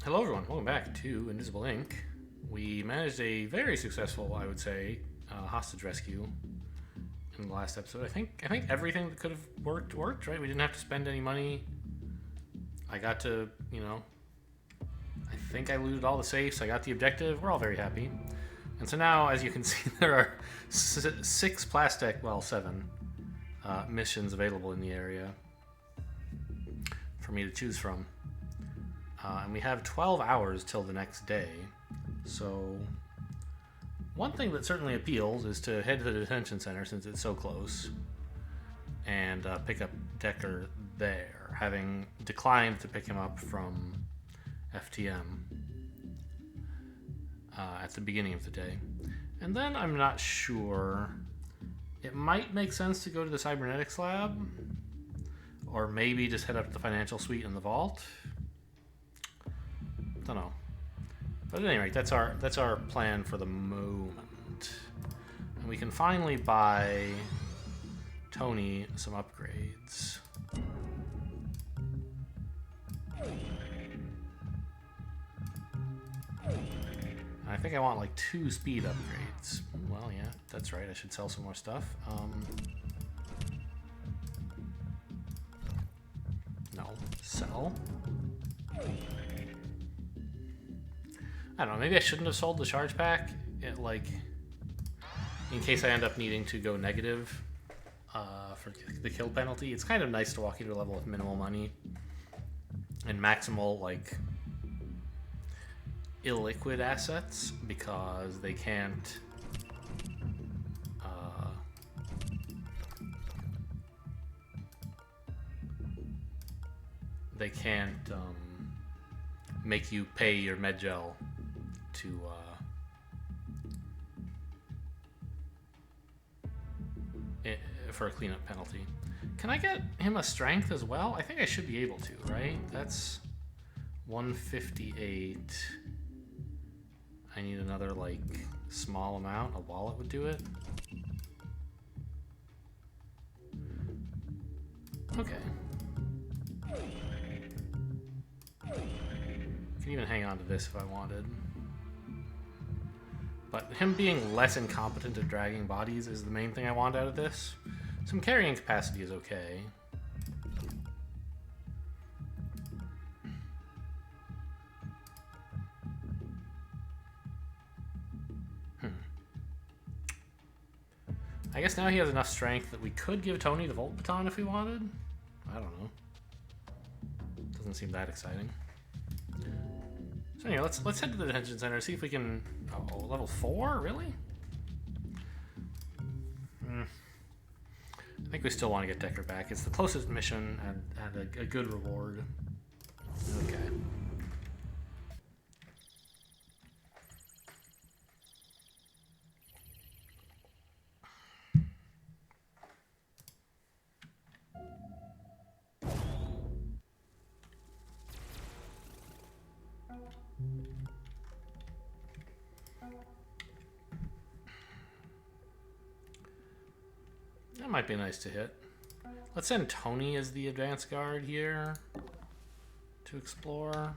Hello everyone, welcome back to Invisible Inc. We managed a very successful, I would say, hostage rescue in the last episode. I think everything that could have worked, right? We didn't have to spend any money. I got to, I think I looted all the safes. I got the objective. We're all very happy. And so now, as you can see, there are seven missions available in the area for me to choose from. And we have 12 hours till the next day. So one thing that certainly appeals is to head to the detention center since it's so close and pick up Decker there, having declined to pick him up from FTM at the beginning of the day. And then I'm not sure. It might make sense to go to the cybernetics lab, or maybe just head up to the financial suite in the vault. Don't know. But at any rate, that's our plan for the moment. And we can finally buy Tony some upgrades. I think I want like 2 speed upgrades. Well, yeah, that's right. I should sell some more stuff. No, sell. I don't know, maybe I shouldn't have sold the charge pack, in case I end up needing to go negative for the kill penalty. It's kind of nice to walk into a level with minimal money and maximal, illiquid assets, because they can't make you pay your medgel to for a cleanup penalty. Can I get him a strength as well? I think I should be able to, right? That's 158. I need another small amount. A wallet would do it. Okay. Can even hang on to this if I wanted. But him being less incompetent at dragging bodies is the main thing I want out of this. Some carrying capacity is okay. I guess now he has enough strength that we could give Tony the Volt Baton if we wanted. I don't know. Doesn't seem that exciting. So anyway, let's head to the detention center, see if we can... Oh, level 4? Really? I think we still want to get Decker back. It's the closest mission and a good reward. Okay. That might be nice to hit. Let's send Tony as the advance guard here to explore.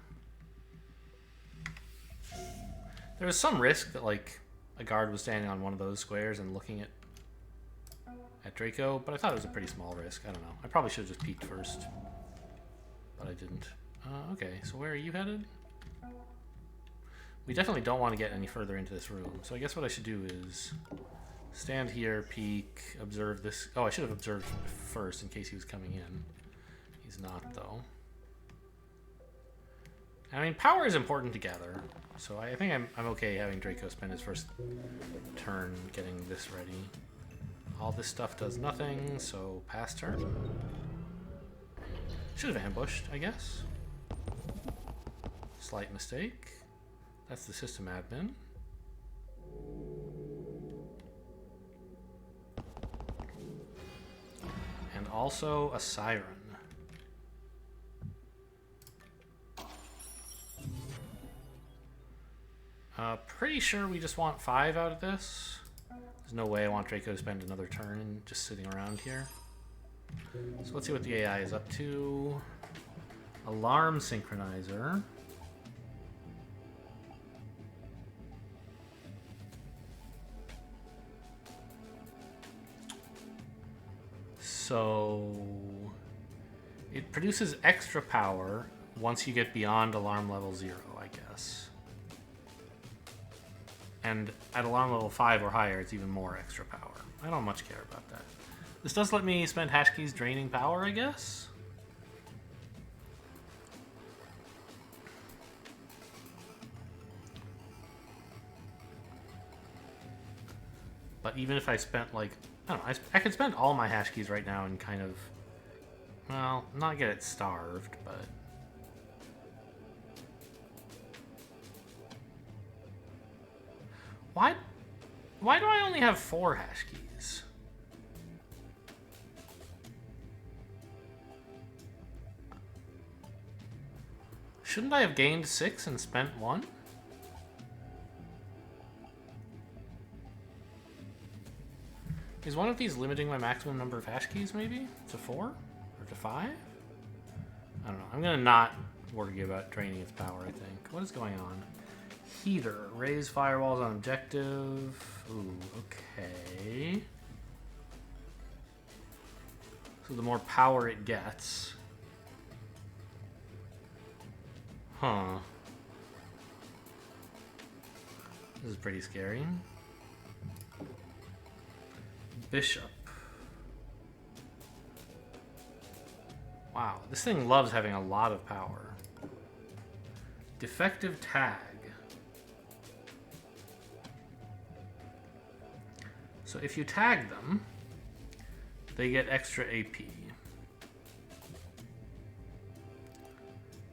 There was some risk that a guard was standing on one of those squares and looking at Draco, but I thought it was a pretty small risk. I don't know. I probably should have just peeked first, but I didn't. Okay, so where are you headed? We definitely don't want to get any further into this room, so I guess what I should do is stand here, peek, observe this. Oh, I should have observed first in case he was coming in. He's not, though. I mean, power is important to gather, so I think I'm okay having Draco spend his first turn getting this ready. All this stuff does nothing, so pass turn. Should have ambushed, I guess. Slight mistake. That's the system admin. And also a siren. Pretty sure we just want 5 out of this. There's no way I want Draco to spend another turn just sitting around here. So let's see what the AI is up to. Alarm synchronizer. So it produces extra power once you get beyond alarm level 0, I guess. And at alarm level 5 or higher, it's even more extra power. I don't much care about that. This does let me spend hash keys draining power, I guess. But even if I spent, like, I don't know, I could spend all my hash keys right now and kind of, well, not get it starved, but... Why do I only have 4 hash keys? Shouldn't I have gained 6 and spent 1? Is one of these limiting my maximum number of hash keys, maybe? To 4? Or to 5? I don't know. I'm gonna not worry about draining its power, I think. What is going on? Heater. Raise firewalls on objective. Ooh, okay. So the more power it gets. Huh. This is pretty scary. Bishop. Wow, this thing loves having a lot of power. Defective tag. So if you tag them, they get extra AP.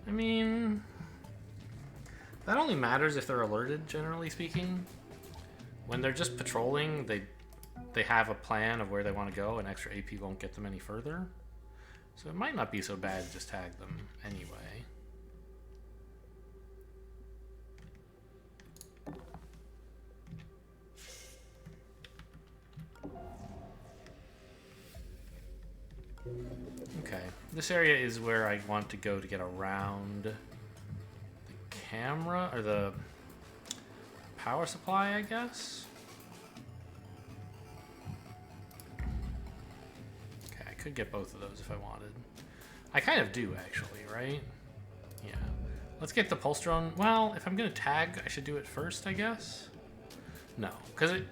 I mean, that only matters if they're alerted, generally speaking. When they're just patrolling, they have a plan of where they want to go, and extra AP won't get them any further. So it might not be so bad to just tag them anyway. Okay, this area is where I want to go to get around the camera, or the power supply, I guess? Okay, I could get both of those if I wanted. I kind of do, actually, right? Yeah. Let's get the pulse drone. Well, if I'm going to tag, I should do it first, I guess? No, because it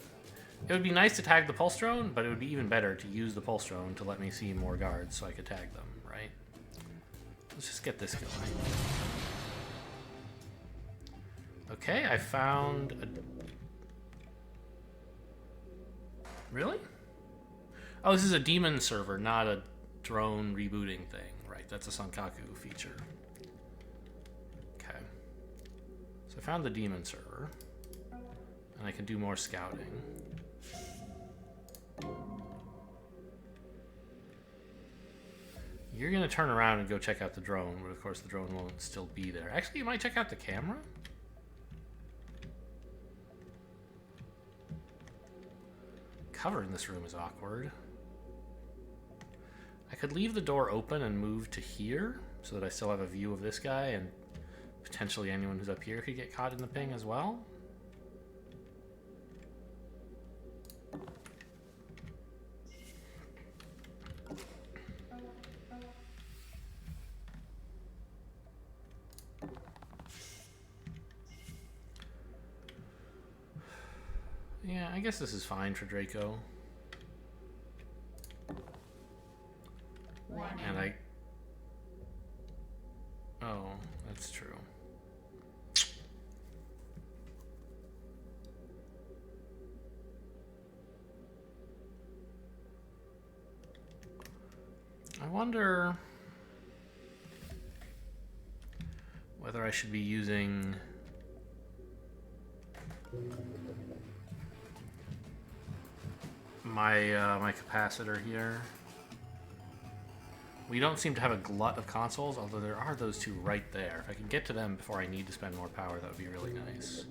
would be nice to tag the pulse drone, but it would be even better to use the pulse drone to let me see more guards so I could tag them, right? Let's just get this going. Okay, I found a... Really? Oh, this is a demon server, not a drone rebooting thing. Right, that's a Sankaku feature. Okay. So I found the demon server. And I can do more scouting. You're gonna turn around and go check out the drone, but of course the drone won't still be there. Actually, you might check out the camera? Cover in this room is awkward. I could leave the door open and move to here, so that I still have a view of this guy, and potentially anyone who's up here could get caught in the ping as well. Yeah, I guess this is fine for Draco. And I... Oh, that's true. I wonder whether I should be using my capacitor here. We don't seem to have a glut of consoles, although there are those two right there. If I can get to them before I need to spend more power, that would be really nice.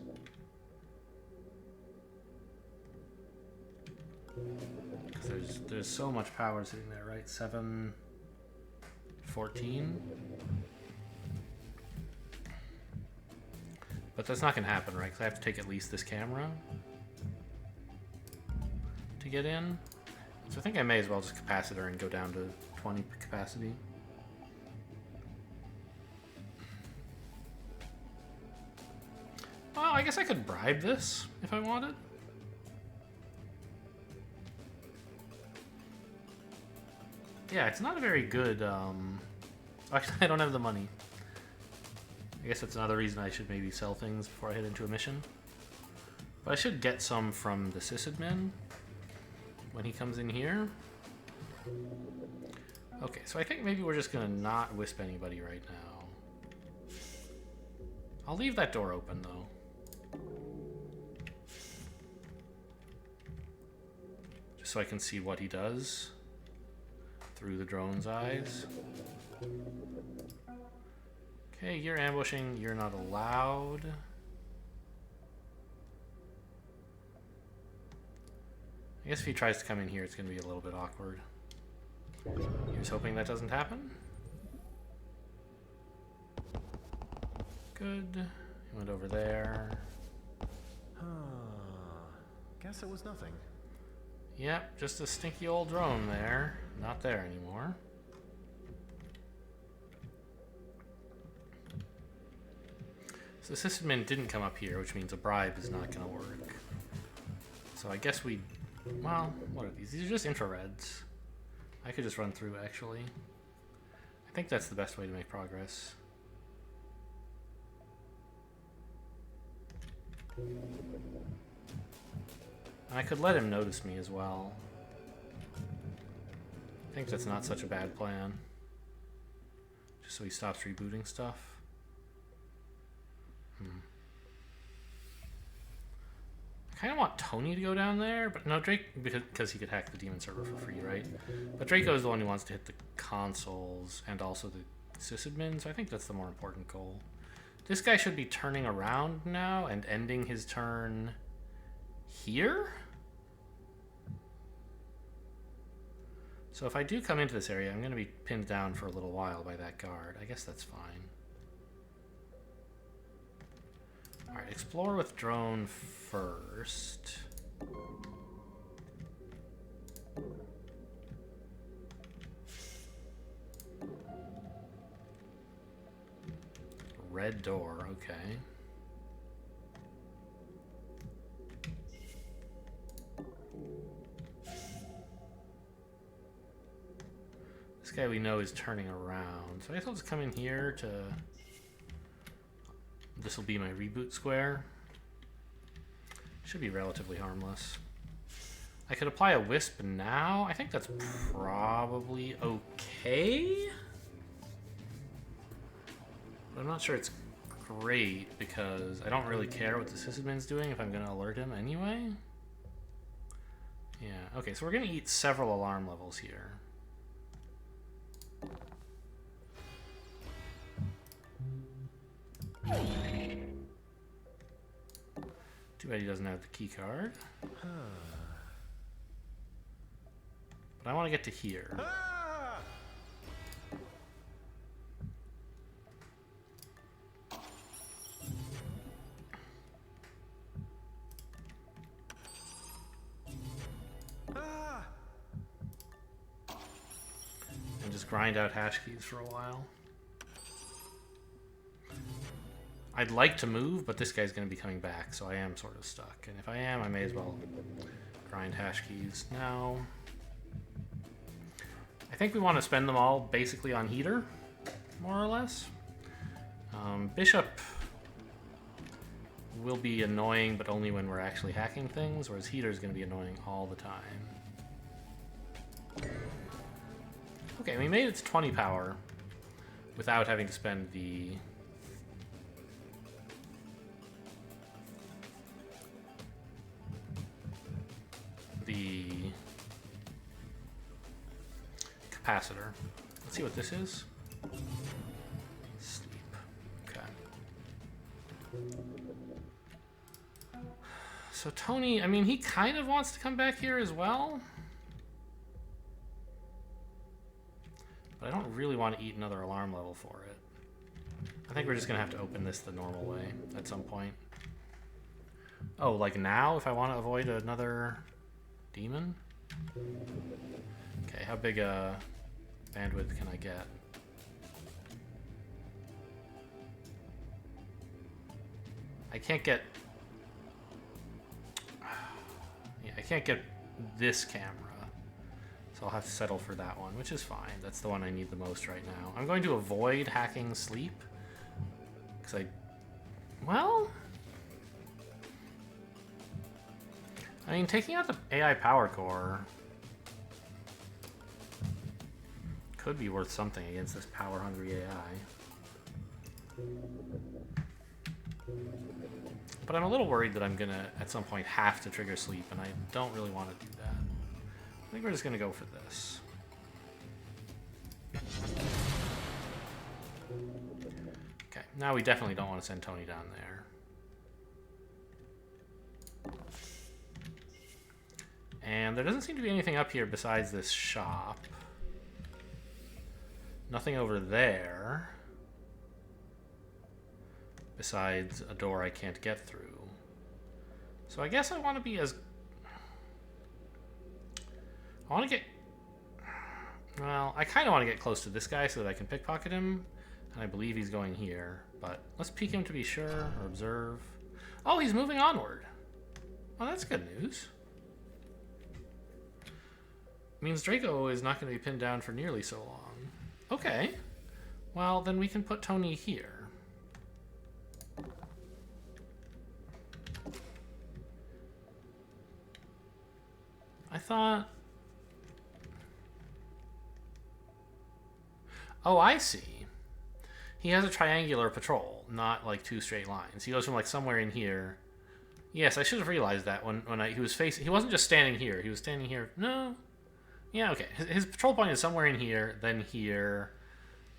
Because there's so much power sitting there, right? 714. But that's not going to happen, right? Because I have to take at least this camera to get in. So I think I may as well just capacitor and go down to 20 capacity. Well, I guess I could bribe this if I wanted. Yeah, it's not a very good, Actually, I don't have the money. I guess that's another reason I should maybe sell things before I head into a mission. But I should get some from the Sysadmin when he comes in here. Okay, so I think maybe we're just gonna not wisp anybody right now. I'll leave that door open, though. Just so I can see what he does through the drone's eyes. Okay, you're ambushing. You're not allowed. I guess if he tries to come in here, it's going to be a little bit awkward. Here's hoping that doesn't happen. Good. He went over there. Guess it was nothing. Yep, just a stinky old drone there. Not there anymore. So Sysadmin didn't come up here, which means a bribe is not going to work. So I guess we... Well, what are these? These are just infrareds. I could just run through, actually. I think that's the best way to make progress. I could let him notice me as well. I think that's not such a bad plan. Just so he stops rebooting stuff. I kind of want Tony to go down there, but no, Drake, because he could hack the demon server for free, right? But Draco is the one who wants to hit the consoles and also the sysadmin, so I think that's the more important goal. This guy should be turning around now and ending his turn here? So if I do come into this area, I'm going to be pinned down for a little while by that guard. I guess that's fine. Alright, explore with drone first. Red door, okay. This guy we know is turning around. So I guess I'll just come in here to... This will be my reboot square. Should be relatively harmless. I could apply a wisp now. I think that's probably okay. But I'm not sure it's great because I don't really care what the sysadmin's doing if I'm going to alert him anyway. Yeah, okay, so we're going to eat several alarm levels here. Too bad he doesn't have the key card. But I want to get to here. And just grind out hash keys for a while. I'd like to move, but this guy's going to be coming back, so I am sort of stuck. And if I am, I may as well grind hash keys now. I think we want to spend them all basically on heater, more or less. Bishop will be annoying, but only when we're actually hacking things, whereas heater is going to be annoying all the time. Okay, we made it to 20 power without having to spend the... capacitor. Let's see what this is. Sleep. Okay. So Tony, I mean, he kind of wants to come back here as well. But I don't really want to eat another alarm level for it. I think we're just going to have to open this the normal way at some point. Oh, like now if I want to avoid another demon? Okay, how big a bandwidth can I get? I can't get... Yeah, I can't get this camera. So I'll have to settle for that one, which is fine. That's the one I need the most right now. I'm going to avoid hacking sleep. Because well... I mean, taking out the AI power core could be worth something against this power-hungry AI. But I'm a little worried that I'm gonna, at some point, have to trigger sleep, and I don't really want to do that. I think we're just gonna go for this. Okay, now we definitely don't want to send Tony down there. And there doesn't seem to be anything up here besides this shop. Nothing over there. Besides a door I can't get through. So I guess I want to be as... I want to get... Well, I kind of want to get close to this guy so that I can pickpocket him. And I believe he's going here. But let's peek him to be sure, or observe. Oh, he's moving onward. Well, that's good news. Means Draco is not going to be pinned down for nearly so long. Okay. Well, then we can put Tony here. I thought... Oh, I see. He has a triangular patrol, not like two straight lines. He goes from like somewhere in here. Yes, I should have realized that when he was facing... He wasn't just standing here. He was standing here. No... Yeah, okay. His patrol point is somewhere in here, then here,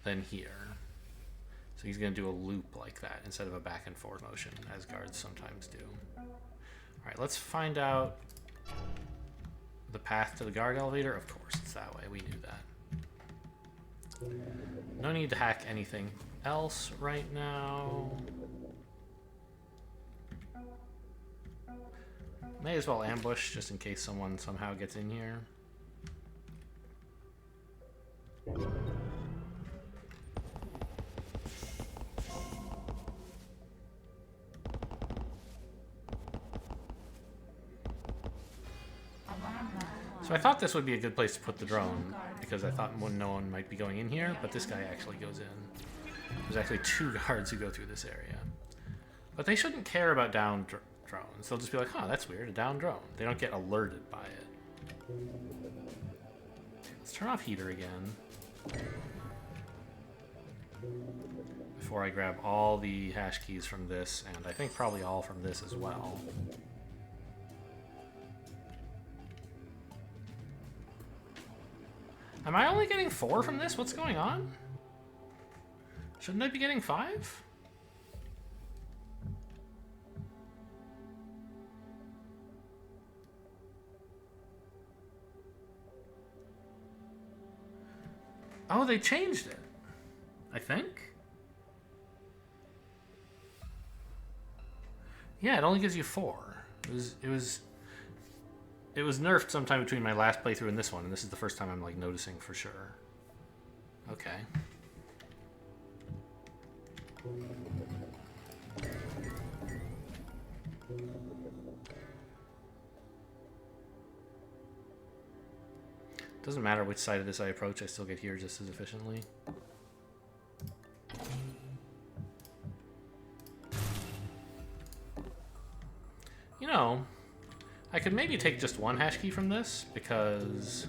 then here. So he's going to do a loop like that instead of a back and forth motion, as guards sometimes do. Alright, let's find out the path to the guard elevator. Of course, it's that way. We knew that. No need to hack anything else right now. May as well ambush just in case someone somehow gets in here. So I thought this would be a good place to put the drone, because I thought no one might be going in here, but this guy actually goes in. There's actually 2 guards who go through this area. But they shouldn't care about down drones. They'll just be like, huh, that's weird, a down drone. They don't get alerted by it. Let's turn off heater again. Before I grab all the hash keys from this, and I think probably all from this as well. Am I only getting 4 from this? What's going on? Shouldn't I be getting 5? Oh, they changed it. I think. Yeah, it only gives you 4. It was nerfed sometime between my last playthrough and this one, and this is the first time I'm like noticing for sure. Okay. Doesn't matter which side of this I approach, I still get here just as efficiently. You know, I could maybe take just 1 hash key from this, because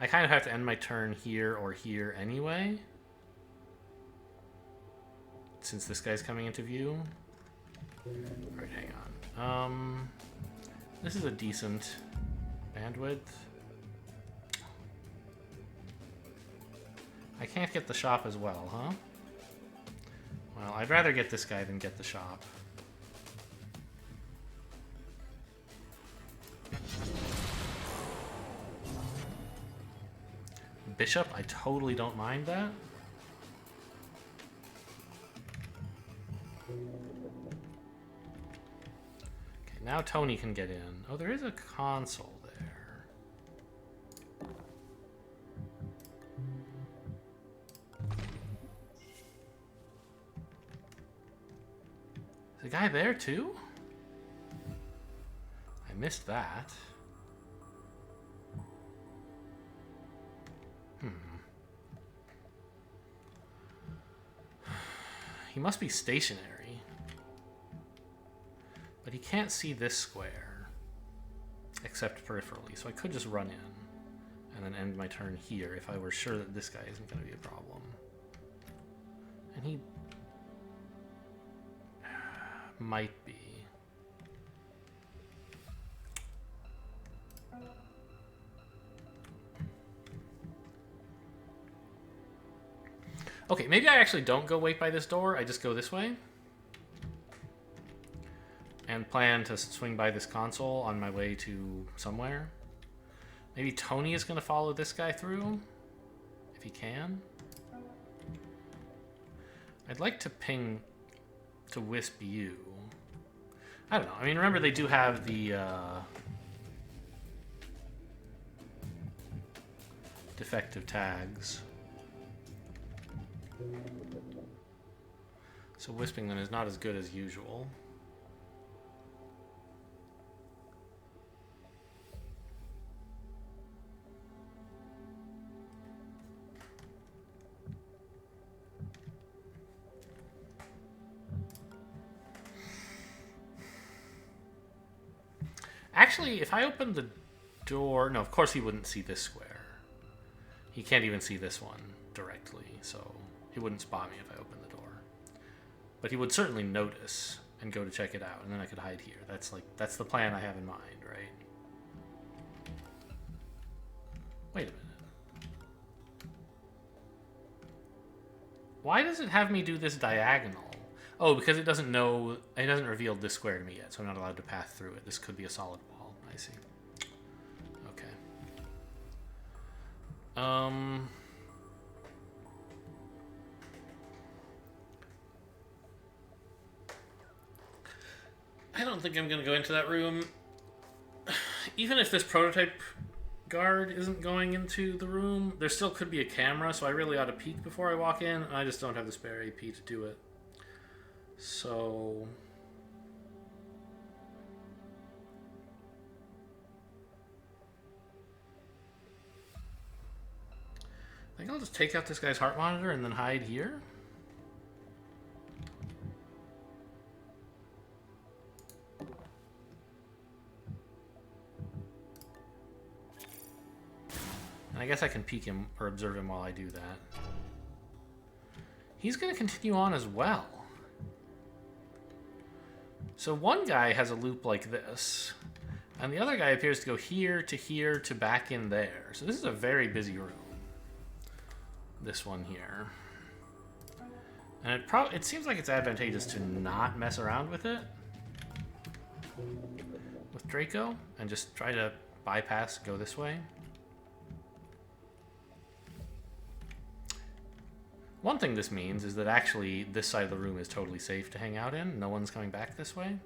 I kind of have to end my turn here or here anyway. Since this guy's coming into view. Alright, hang on. This is a decent bandwidth. I can't get the shop as well, huh? Well, I'd rather get this guy than get the shop. Bishop, I totally don't mind that. Okay, now Tony can get in. Oh, there is a console there. The guy there too? I missed that. He must be stationary. But he can't see this square. Except peripherally. So I could just run in. And then end my turn here if I were sure that this guy isn't going to be a problem. And he... might be. Okay, maybe I actually don't go wait by this door. I just go this way. And plan to swing by this console on my way to somewhere. Maybe Tony is going to follow this guy through. If he can. I'd like to ping to Wisp you. I don't know. I mean, remember they do have the defective tags. So wisping them is not as good as usual. Actually, if I open the door... No, of course he wouldn't see this square. He can't even see this one directly, so he wouldn't spot me if I opened the door. But he would certainly notice and go to check it out, and then I could hide here. That's the plan I have in mind, right? Wait a minute. Why does it have me do this diagonal? Oh, because it doesn't know... It hasn't revealed this square to me yet, so I'm not allowed to path through it. This could be a solid wall. I see. Okay. I don't think I'm going to go into that room. Even if this prototype guard isn't going into the room, there still could be a camera, so I really ought to peek before I walk in. I just don't have the spare AP to do it. So... I think I'll just take out this guy's heart monitor and then hide here. And I guess I can peek him or observe him while I do that. He's going to continue on as well. So one guy has a loop like this, and the other guy appears to go here to back in there. So this is a very busy room. This one here. And it seems like it's advantageous to not mess around with it. With Draco, and just try to bypass, go this way. One thing this means is that actually this side of the room is totally safe to hang out in. No one's coming back this way.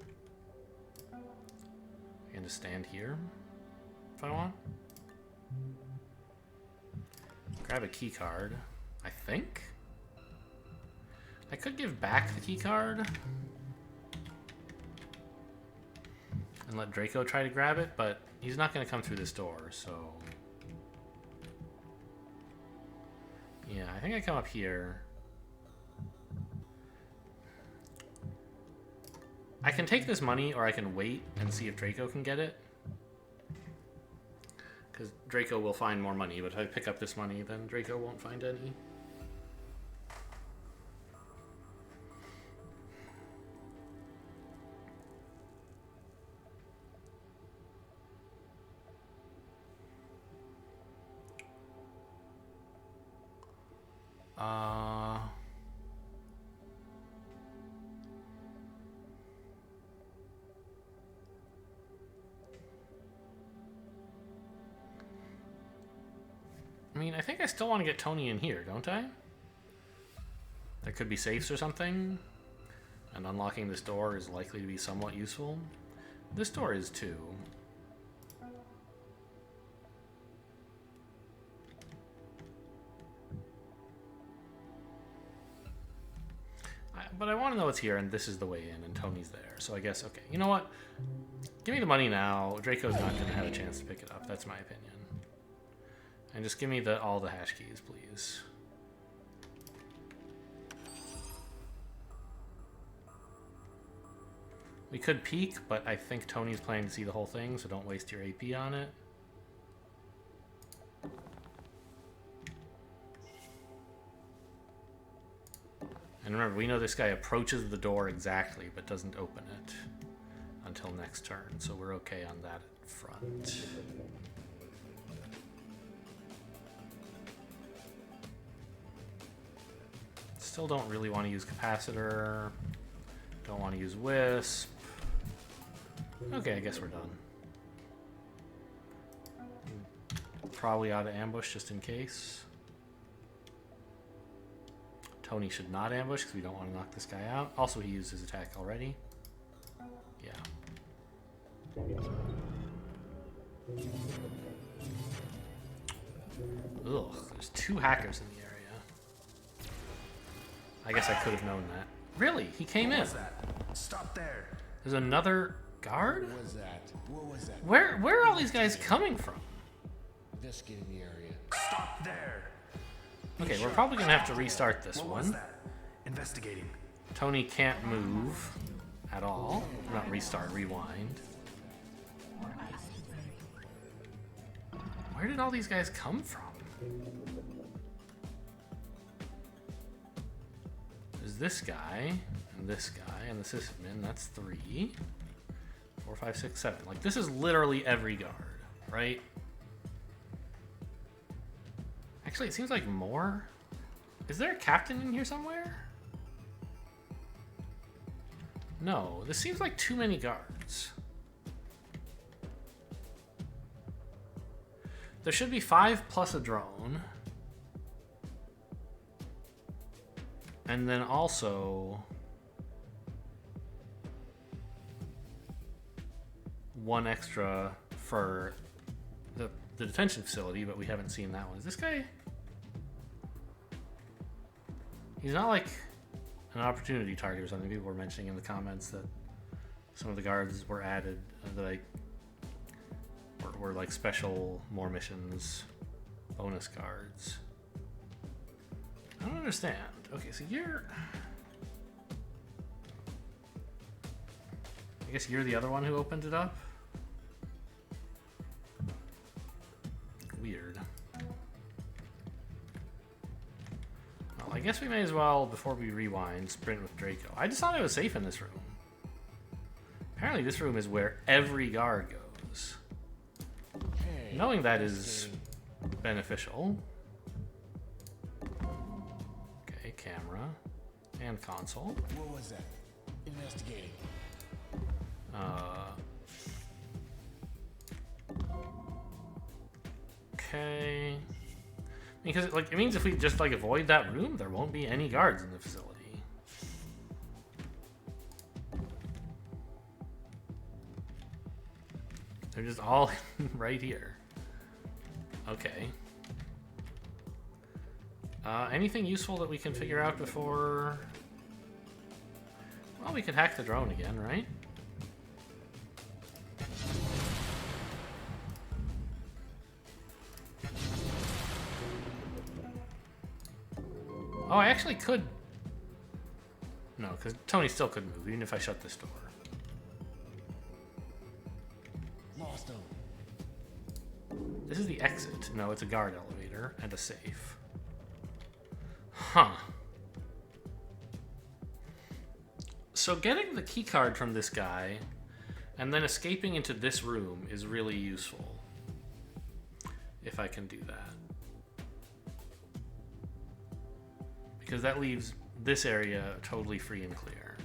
I can just stand here if I want. Grab a key card, I think. I could give back the key card and let Draco try to grab it, but he's not going to come through this door, so... Yeah, I think I come up here. I can take this money, or I can wait and see if Draco can get it. Because Draco will find more money, but if I pick up this money, then Draco won't find any. I mean, I think I still want to get Tony in here, don't I? There could be safes or something, and unlocking this door is likely to be somewhat useful. This door is too. but I want to know what's here, and this is the way in, and Tony's there. So I guess, okay, you know what? Give me the money now. Draco's not going to have a chance to pick it up. That's my opinion. And just give me all the hash keys, please. We could peek, but I think Tony's planning to see the whole thing, so don't waste your AP on it. And remember, we know this guy approaches the door exactly, but doesn't open it until next turn, so we're okay on that front. Still don't really want to use capacitor. Don't want to use wisp. Okay, I guess we're done. Probably ought to ambush just in case. Tony should not ambush because we don't want to knock this guy out. Also, he used his attack already. Yeah. Ugh, there's 2 hackers in the area. I guess I could have known that. Really? He came in. What was that? Stop there. There's another guard? What was that? What was that? Where are all these guys coming from? Investigate in the area. Stop there. Okay, we're probably gonna have to restart this What was one. that? Investigating. Tony can't move at all. Not restart, rewind. Where did all these guys come from? There's this guy, and this guy, and the sysadmin. That's 3. 4, 5, 6, 7. Like, this is literally every guard, right? Actually, it seems like more. Is there a captain in here somewhere? No, this seems like too many guards. There should be 5 plus a drone. And then also 1 extra for the detention facility, but we haven't seen that one. Is this guy? He's not like an opportunity target or something. People were mentioning in the comments that some of the guards were added that were like special more missions bonus guards. I don't understand. Okay, so you're... I guess you're the other one who opened it up? Weird. Well, I guess we may as well, before we rewind, sprint with Draco. I just thought I was safe in this room. Apparently this room is where every guard goes. Hey, Knowing that is beneficial. Okay, camera and console. what was that? Investigating. Okay. Because it means if we just avoid that room, there won't be any guards in the facility. They're just all right here. Okay. Anything useful that we can figure out before... Well, we could hack the drone again, right? Oh, I actually could... No, because Tony still could move, even if I shut this door. Lost him. This is the exit. No, it's a guard elevator and a safe. Huh. So getting the key card from this guy and then escaping into this room is really useful. If I can do that. Because that leaves this area totally free and clear.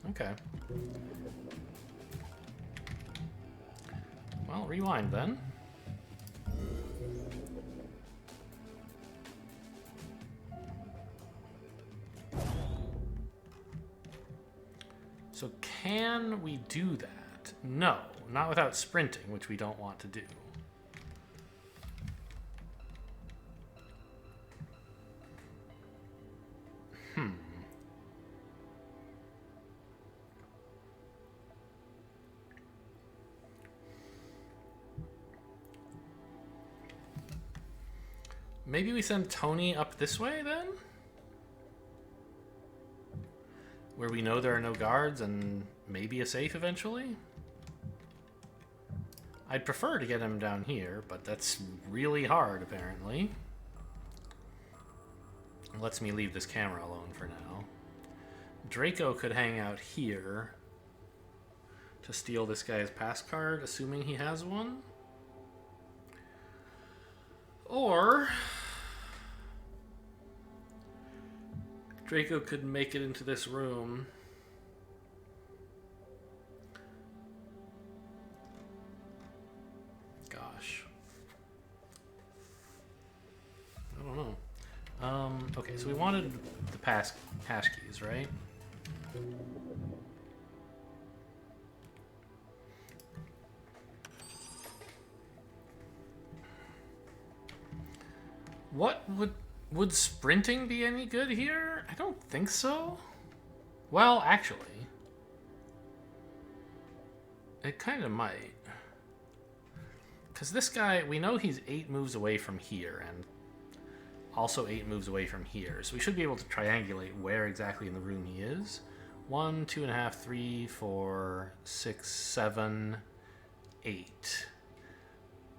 Okay. Well, rewind then. So can we do that? No, not without sprinting, which we don't want to do. maybe we send Tony up this way then? Where we know there are no guards and maybe a safe eventually? I'd prefer to get him down here, but that's really hard apparently. It lets me leave this camera alone for now. Draco could hang out here to steal this guy's pass card, assuming he has one. Or Draco could make it into this room. Gosh. I don't know. Okay, so we wanted the hash keys, right? What would sprinting be any good here? I don't think so. Well, actually, it kind of might. Because this guy, we know he's 8 moves away from here, and also 8 moves away from here. So we should be able to triangulate where exactly in the room he is. 1, 2.5, 3, 4, 6, 7, 8.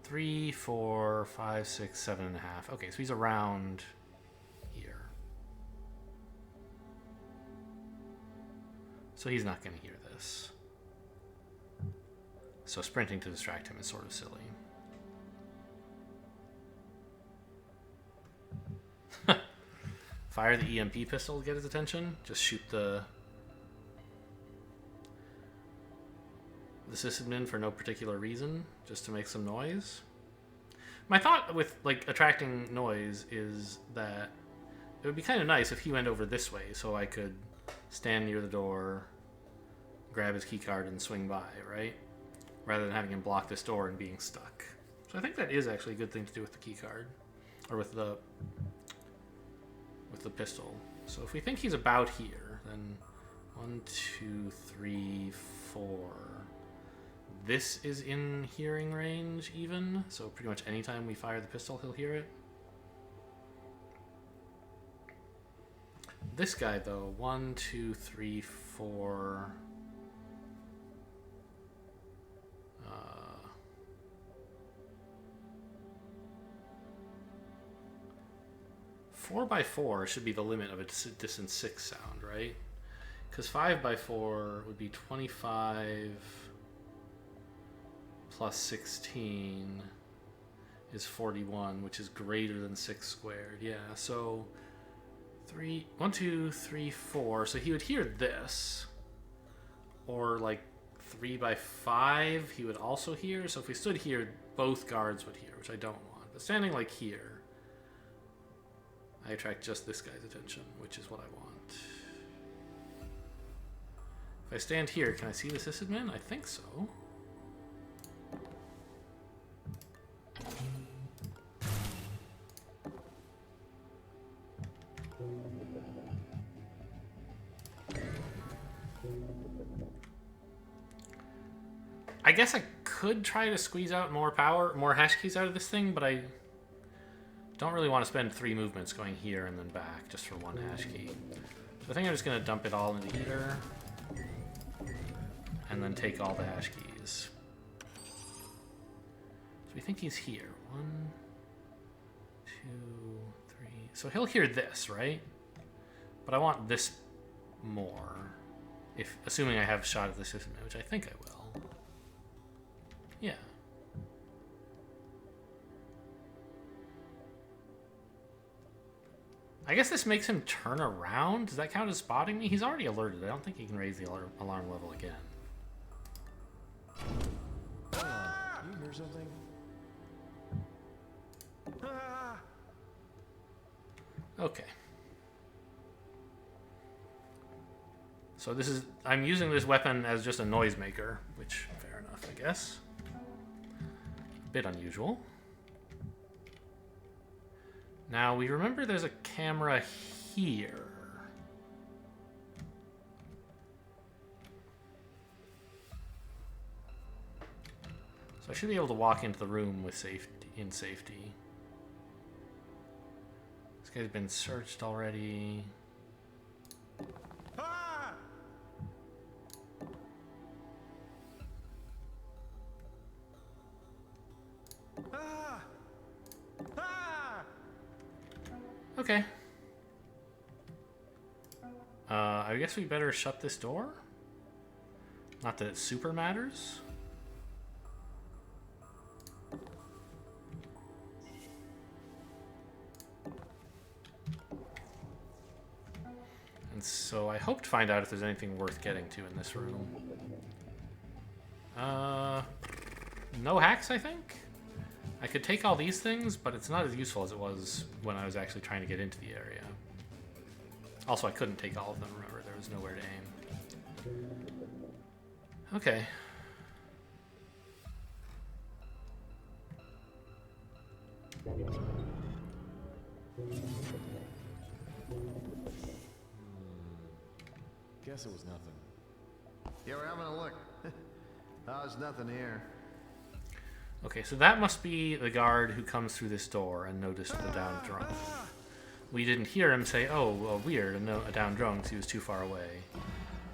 3, 4, 5, 6, 7.5. Okay, so he's around here. So he's not going to hear this. So sprinting to distract him is sort of silly. Fire the EMP pistol to get his attention. Just shoot the sysadmin for no particular reason, just to make some noise. My thought with like attracting noise is that it would be kind of nice if he went over this way, so I could stand near the door, grab his key card, and swing by, right? Rather than having him block this door and being stuck. So I think that is actually a good thing to do with the key card, or with the pistol. So if we think he's about here, then 1, 2, 3, 4. This is in hearing range even, so pretty much anytime we fire the pistol, he'll hear it. This guy though, 1, 2, 3, 4. 4x4 should be the limit of a distance 6 sound, right? Because 5x4 would be 25 plus 16 is 41, which is greater than 6 squared. Yeah, so 1, 2, 3, 4. So he would hear this, or like 3x5 he would also hear. So if we stood here, both guards would hear, which I don't want. But standing like here, I attract just this guy's attention, which is what I want. If I stand here, can I see the sysadmin? I think so. I guess I could try to squeeze out more power, more hash keys out of this thing, but I don't really want to spend 3 movements going here and then back just for 1 hash key. So I think I'm just going to dump it all into here and then take all the hash keys. So we think he's here. 1, 2, 3. So he'll hear this, right? But I want this more, assuming I have a shot at the system, which I think I will. Yeah. I guess this makes him turn around. Does that count as spotting me? He's already alerted. I don't think he can raise the alarm level again. You hear something? Okay. So I'm using this weapon as just a noisemaker, which, fair enough, I guess. A bit unusual. Now, we remember there's a camera here. So I should be able to walk into the room with safety. guy's been searched already. Ah! Ah! Ah! Okay. I guess we better shut this door. Not that it super matters. And so I hope to find out if there's anything worth getting to in this room. No hacks, I think? I could take all these things, but it's not as useful as it was when I was actually trying to get into the area. Also, I couldn't take all of them, remember, there was nowhere to aim. Okay. Guess it was nothing. Yeah, we're having a look. Oh, there's nothing here. Okay, so that must be the guard who comes through this door and noticed the downed drone. We didn't hear him say, oh, well, weird, a downed drone, because he was too far away.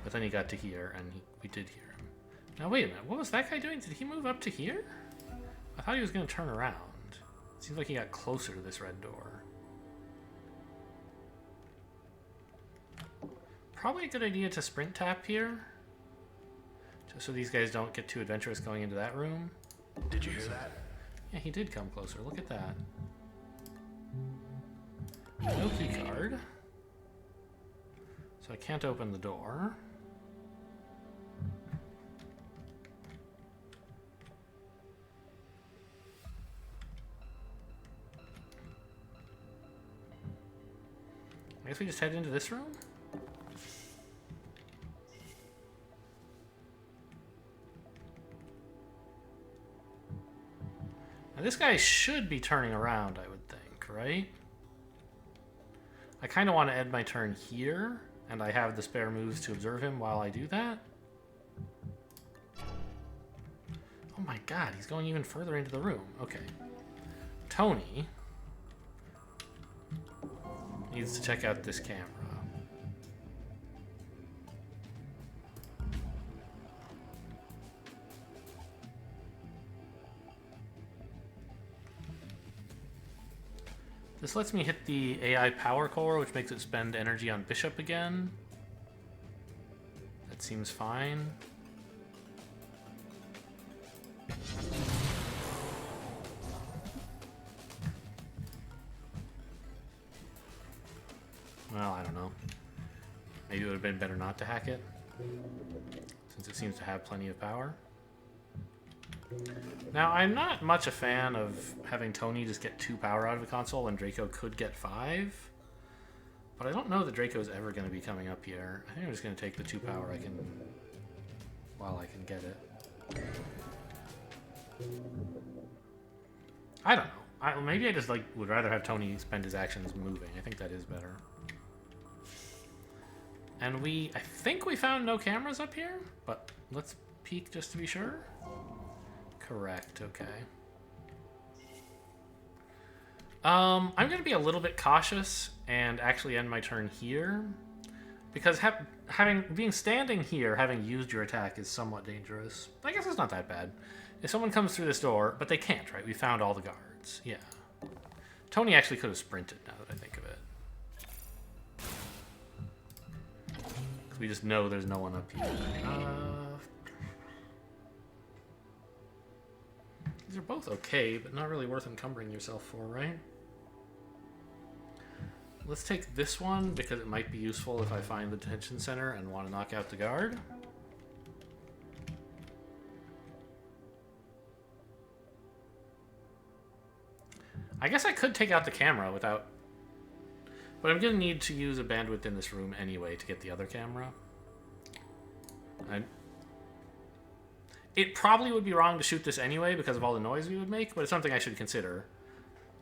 But then he got to here, and we did hear him. Now, wait a minute, what was that guy doing? Did he move up to here? I thought he was going to turn around. It seems like he got closer to this red door. Probably a good idea to sprint tap here. Just so these guys don't get too adventurous going into that room. Did you hear that? Yeah, he did come closer. Look at that. No key card. So I can't open the door. I guess we just head into this room? Now this guy should be turning around, I would think, right? I kind of want to end my turn here, and I have the spare moves to observe him while I do that. Oh my god, he's going even further into the room. Okay. Tony needs to check out this camera. This lets me hit the AI power core, which makes it spend energy on Bishop again. That seems fine. Well, I don't know. Maybe it would have been better not to hack it, since it seems to have plenty of power. Now, I'm not much a fan of having Tony just get 2 power out of the console when Draco could get 5. But I don't know that Draco's ever going to be coming up here. I think I'm just going to take the 2 power while I can get it. I don't know. Maybe I just would rather have Tony spend his actions moving. I think that is better. And I think we found no cameras up here, but let's peek just to be sure. Correct, okay. I'm going to be a little bit cautious and actually end my turn here, because being standing here, having used your attack, is somewhat dangerous. I guess it's not that bad. If someone comes through this door, but they can't, right? We found all the guards. Yeah. Tony actually could have sprinted, now that I think of it. We just know there's no one up here. These are both okay, but not really worth encumbering yourself for, right? Let's take this one, because it might be useful if I find the detention center and want to knock out the guard. I guess I could take out the camera without... But I'm going to need to use a bandwidth in this room anyway to get the other camera. It probably would be wrong to shoot this anyway because of all the noise we would make, but it's something I should consider.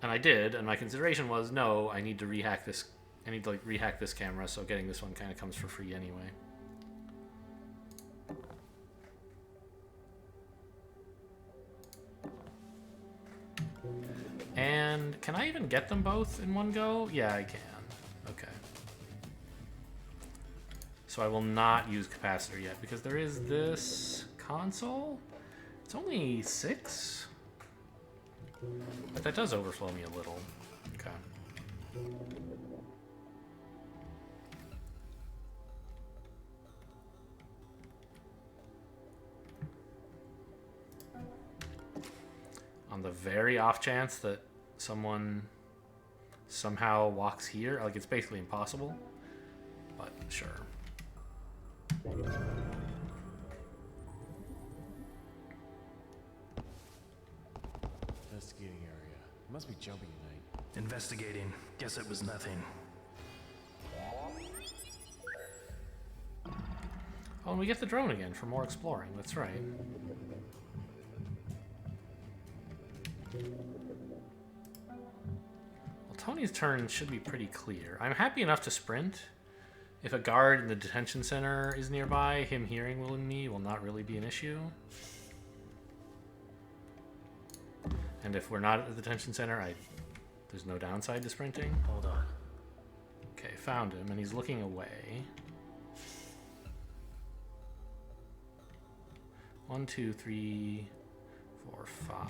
And I did, and my consideration was, no, I need to rehack this. I need to rehack this camera, so getting this one kind of comes for free anyway. And And can I even get them both in one go? Yeah, I can. Okay. So I will not use capacitor yet because there is this console. It's only 6. But that does overflow me a little. Okay. On the very off chance that someone somehow walks here, like it's basically impossible, but sure. Investigating area. Must be jumping tonight. Investigating. Guess it was nothing. Oh, and we get the drone again for more exploring. That's right. Well, Tony's turn should be pretty clear. I'm happy enough to sprint. If a guard in the detention center is nearby, him hearing Will and me will not really be an issue. And if we're not at the detention center, there's no downside to sprinting. Hold on. Okay, found him, and he's looking away. 1, 2, 3, 4, 5.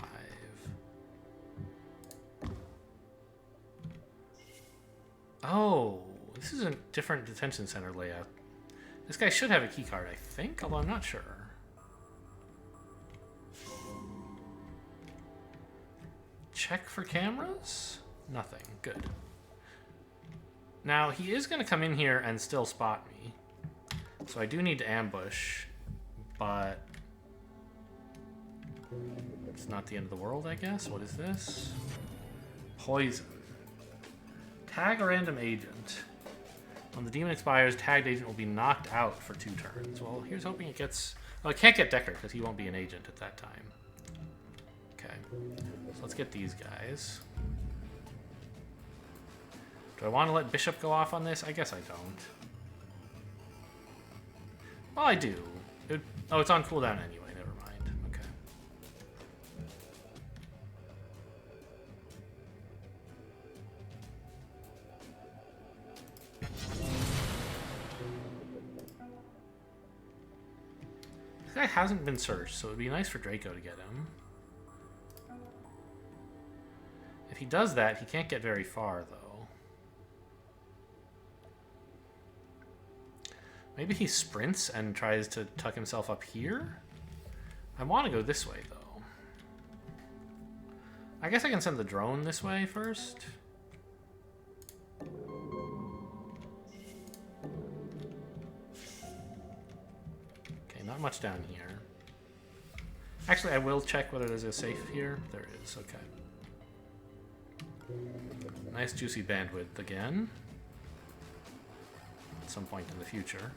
Oh, this is a different detention center layout. This guy should have a key card, I think, although I'm not sure. Check for cameras? Nothing. Good. Now, he is going to come in here and still spot me. So I do need to ambush, but it's not the end of the world, I guess. What is this? Poison. Tag a random agent. When the demon expires, tagged agent will be knocked out for 2 turns. Well, here's hoping it gets... Oh, it can't get Decker because he won't be an agent at that time. Okay. So let's get these guys. Do I want to let Bishop go off on this? I guess I don't. Well, I do. Oh, it's on cooldown anyway. Never mind. Okay. This guy hasn't been searched, so it would be nice for Draco to get him. If he does that, he can't get very far, though. Maybe he sprints and tries to tuck himself up here? I want to go this way, though. I guess I can send the drone this way first. Okay, not much down here. Actually, I will check whether there's a safe here. There is, okay. Nice juicy bandwidth again. At some point in the future.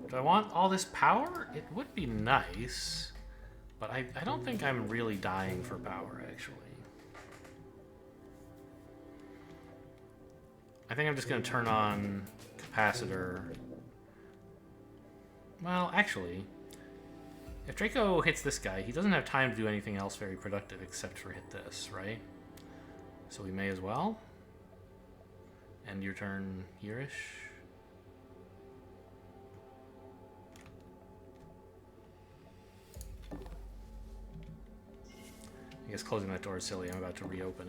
Do I want all this power? It would be nice, but I don't think I'm really dying for power, actually. I think I'm just going to turn on capacitor. Well, actually, if Draco hits this guy, he doesn't have time to do anything else very productive except for hit this, right? So we may as well. End your turn here-ish. I guess closing that door is silly. I'm about to reopen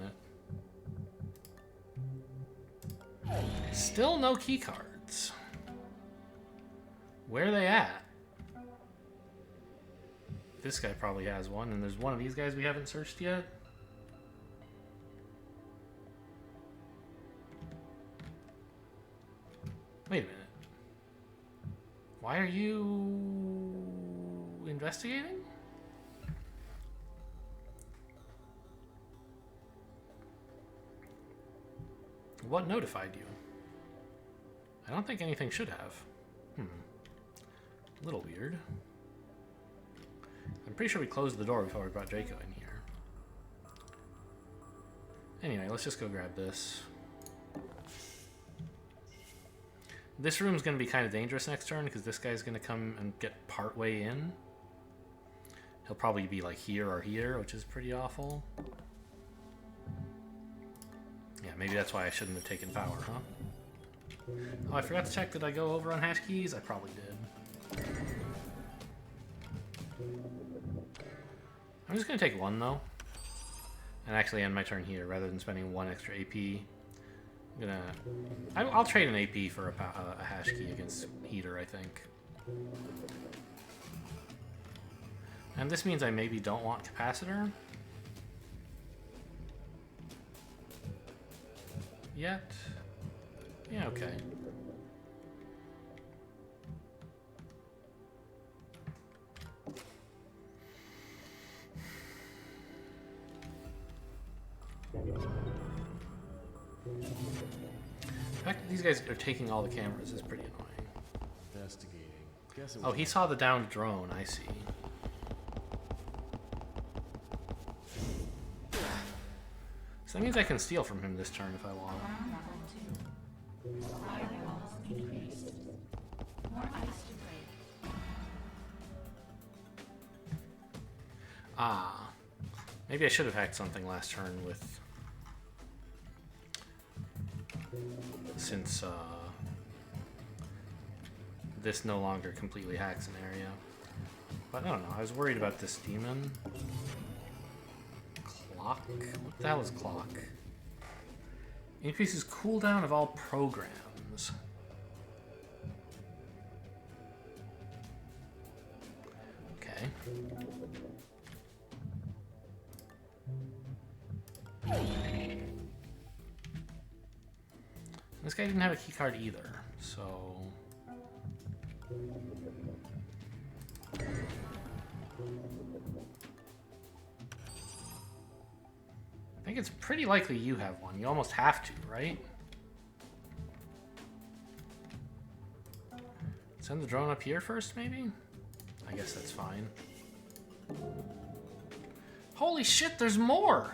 it. Still no key cards. Where are they at? This guy probably has one, and there's one of these guys we haven't searched yet. Wait a minute. Why are you investigating? What notified you? I don't think anything should have. A little weird. I'm pretty sure we closed the door before we brought Draco in here. Anyway, let's just go grab this. This room's going to be kind of dangerous next turn because this guy's going to come and get part way in. he'll probably be like here or here, which is pretty awful. Yeah, maybe that's why I shouldn't have taken power, huh? Oh, I forgot to check. Did I go over on hash keys? I probably did. I'm just going to take one, though. And actually end my turn here, rather than spending one extra AP. I'll trade an AP for a hash key against Heater, I think. And this means I maybe don't want Capacitor yet. Yeah, okay. The fact that these guys are taking all the cameras is pretty annoying. Investigating. Guess it Oh, was he saw the downed drone, I see. So that means I can steal from him this turn if I want. Ah. Maybe I should have hacked something last turn with... Since, this no longer completely hacks an area. But I don't know, I was worried about this demon. Clock? What the hell is clock? Increases cooldown of all programs. Okay. This guy didn't have a keycard either, so... I think it's pretty likely you have one. You almost have to, right? Send the drone up here first, maybe? I guess that's fine. Holy shit, there's more!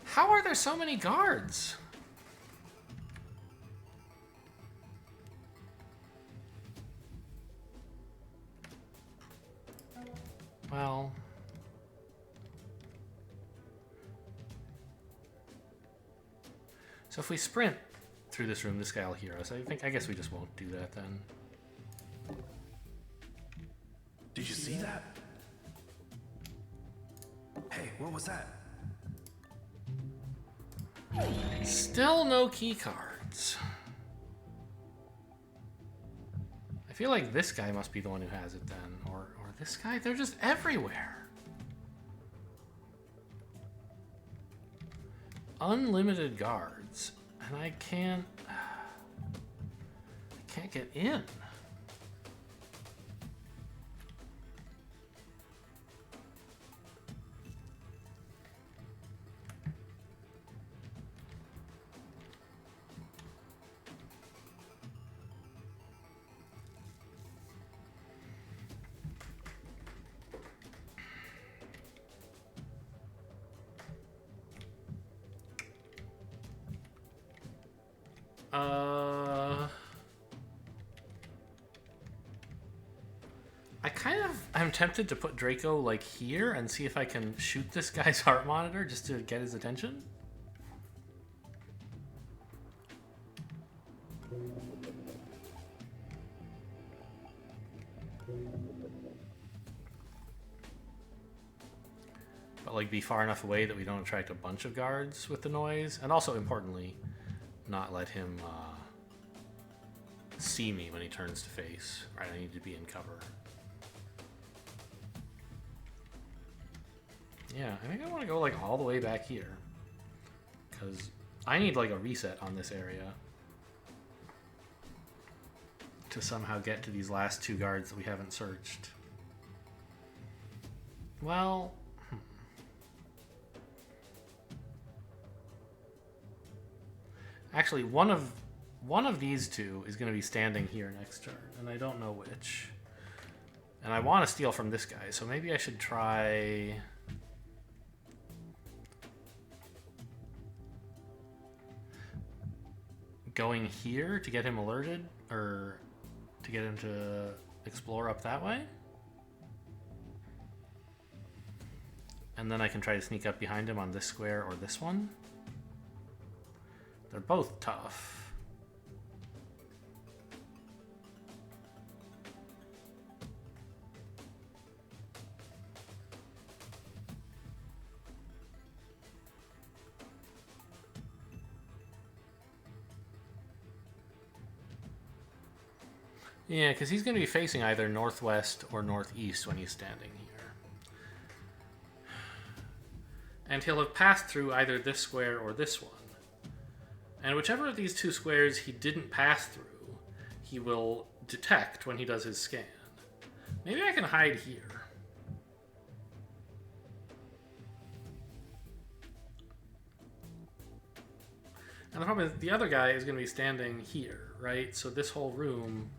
How are there so many guards? Well... So if we sprint through this room, this guy will hear us. I guess we just won't do that then. Did you see that? Hey, what was that? Still no key cards. I feel like this guy must be the one who has it then. Or this guy? They're just everywhere. Unlimited guards. And I can't get in. I'm tempted to put Draco like here and see if I can shoot this guy's heart monitor just to get his attention. But like be far enough away that we don't attract a bunch of guards with the noise, and also importantly, not let him see me when he turns to face. Right, I need to be in cover. Yeah, I think I want to go like all the way back here, because I need like a reset on this area to somehow get to these last two guards that we haven't searched. Well, actually one of these two is going to be standing here next turn, and I don't know which. And I want to steal from this guy, so maybe I should try... going here to get him alerted, or to get him to explore up that way. And then I can try to sneak up behind him on this square or this one. They're both tough. Yeah, because he's going to be facing either northwest or northeast when he's standing here. And he'll have passed through either this square or this one. And whichever of these two squares he didn't pass through, he will detect when he does his scan. Maybe I can hide here. And the problem is the other guy is going to be standing here, right? So this whole room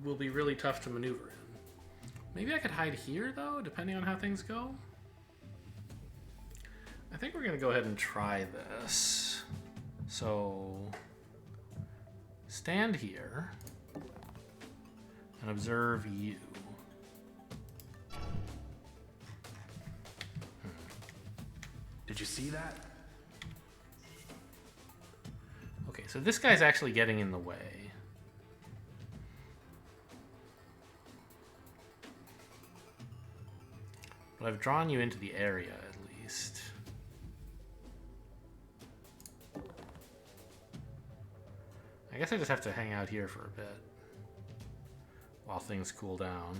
will be really tough to maneuver in. Maybe I could hide here, though, depending on how things go. I think we're going to go ahead and try this. So, stand here and observe you. Did you see that? Okay, so this guy's actually getting in the way. But I've drawn you into the area, at least. I guess I just have to hang out here for a bit while things cool down.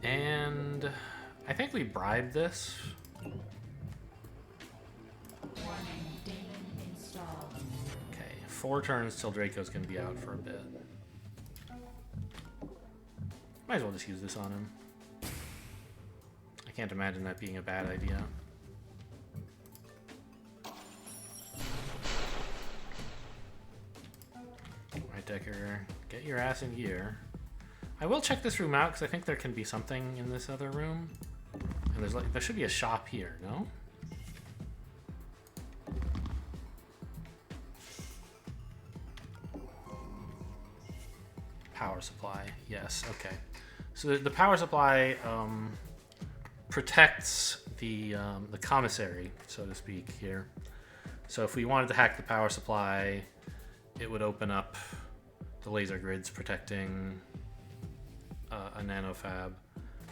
And I think we bribed this. Okay, 4 turns till Draco's gonna be out for a bit. Might as well just use this on him. I can't imagine that being a bad idea. Right, Decker, get your ass in gear. I will check this room out because I think there can be something in this other room. And there should be a shop here, no? Power supply, yes, okay. So the power supply protects the commissary, so to speak, here. So if we wanted to hack the power supply, it would open up the laser grids protecting a nanofab,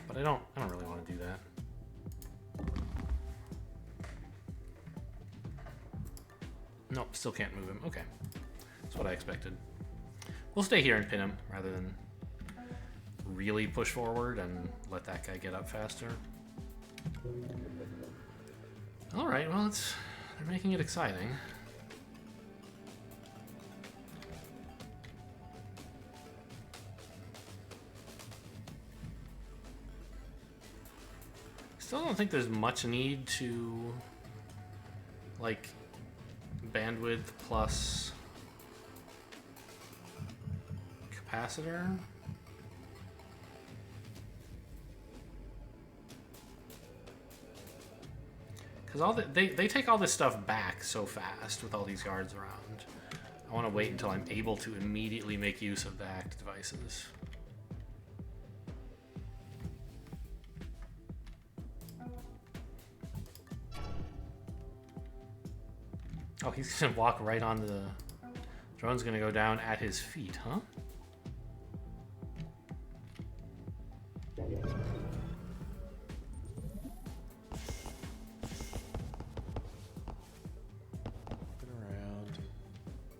but I don't really want to do that. Nope, still can't move him. Okay, that's what I expected. We'll stay here and pin him rather than really push forward and let that guy get up faster. All right, well, they're making it exciting. Still don't think there's much need to, like, bandwidth plus capacitor. Because they take all this stuff back so fast with all these guards around. I want to wait until I'm able to immediately make use of the hacked devices. Oh, he's gonna walk right on the drone's gonna go down at his feet, huh?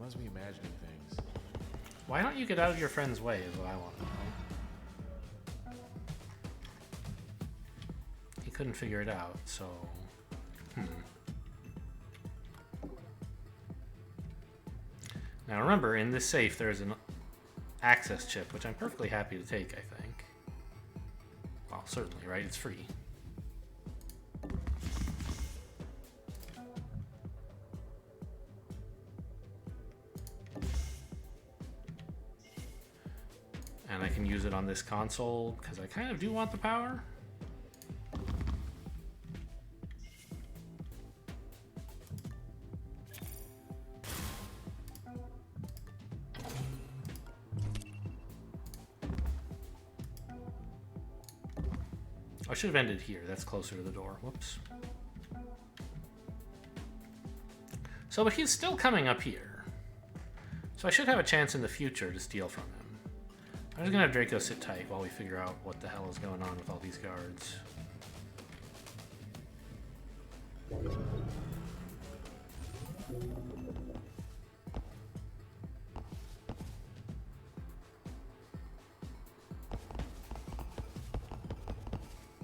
Must be imagining things. Why don't you get out of your friend's way is what I want to know. He couldn't figure it out, so... Now remember, in this safe there's an access chip, which I'm perfectly happy to take, I think. Well, certainly, right? It's free. And And I can use it on this console because I kind of do want the power. I should have ended here. That's closer to the door. Whoops. So, but he's still coming up here. So I should have a chance in the future to steal from him. I'm just gonna have Draco sit tight while we figure out what the hell is going on with all these guards.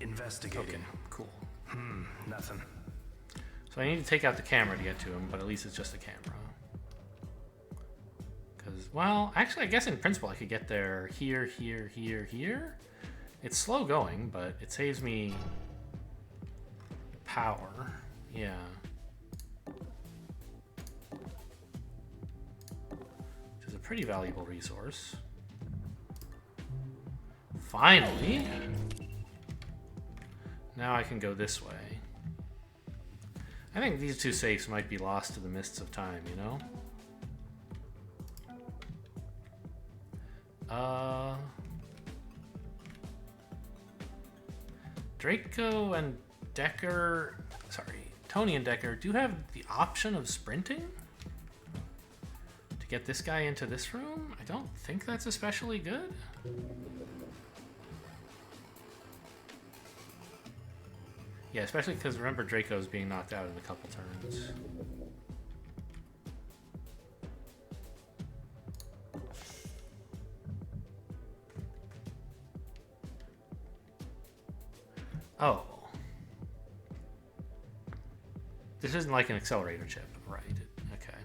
Investigating. Okay, cool. Nothing. So I need to take out the camera to get to him, but at least it's just a camera. Because, well, actually, I guess in principle I could get there here, here, here, here. It's slow going, but it saves me power. Yeah. Which is a pretty valuable resource. Finally! Now I can go this way. I think these two safes might be lost to the mists of time, you know? Draco and Decker, sorry, Tony and Decker do have the option of sprinting to get this guy into this room. I don't think that's especially good. Yeah, especially because remember Draco's being knocked out in a couple turns. Oh. This isn't like an accelerator chip, right? Okay.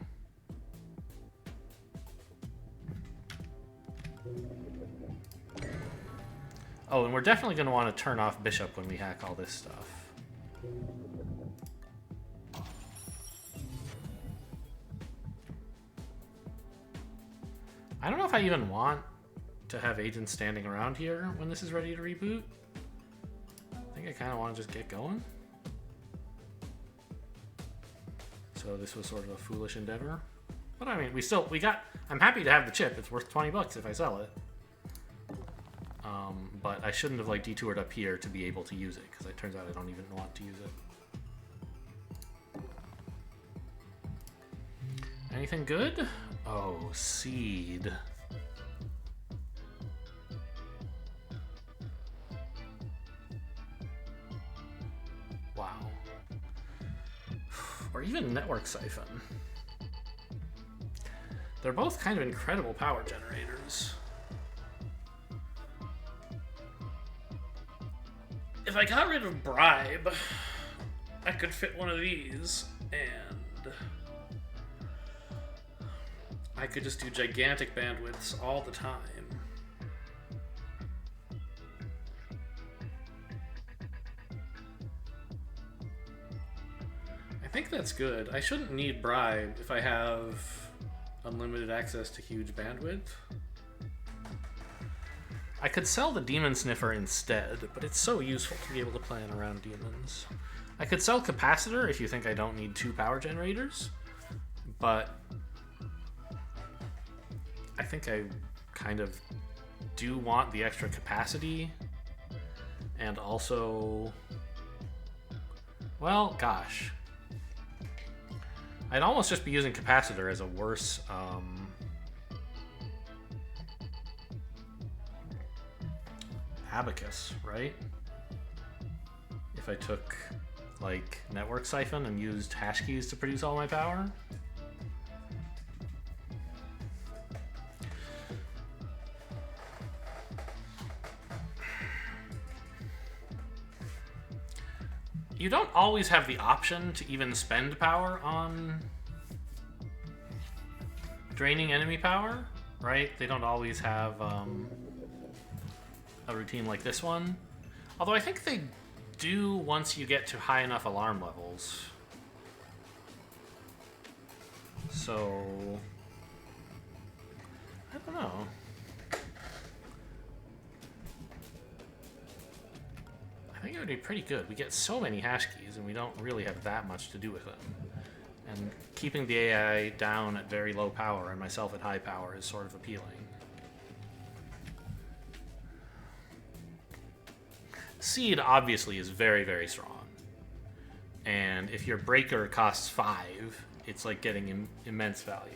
Oh, and we're definitely going to want to turn off Bishop when we hack all this stuff. I don't know if I even want to have agents standing around here when this is ready to reboot. I think I kind of want to just get going. So this was sort of a foolish endeavor. But I mean, I'm happy to have the chip. It's worth 20 bucks if I sell it. But I shouldn't have like detoured up here to be able to use it, because it turns out I don't even want to use it. Anything good? Oh, seed. Wow. Or even network siphon. They're both kind of incredible power generators. If I got rid of Bribe, I could fit one of these, and I could just do gigantic bandwidths all the time. I think that's good. I shouldn't need Bribe if I have unlimited access to huge bandwidth. I could sell the Demon Sniffer instead, but it's so useful to be able to plan around demons. I could sell Capacitor if you think I don't need 2 power generators, but I think I kind of do want the extra capacity, and also, well, gosh. I'd almost just be using Capacitor as a worse, Abacus, right? If I took, like, Network Siphon and used hash keys to produce all my power. You don't always have the option to even spend power on draining enemy power, right? They don't always have a routine like this one. Although I think they do once you get to high enough alarm levels. So, I don't know. pretty good. We get so many hash keys, and we don't really have that much to do with them. And keeping the AI down at very low power and myself at high power is sort of appealing. Seed obviously is very, very strong. And if your breaker costs 5, it's like getting immense value.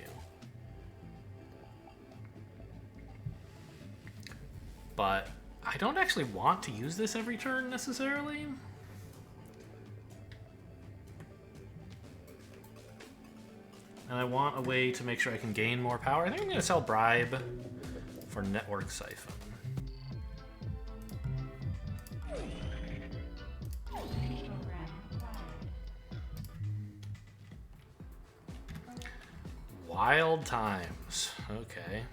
But I don't actually want to use this every turn necessarily. And I want a way to make sure I can gain more power. I think I'm going to sell Bribe for Network Siphon. Wild times. Okay.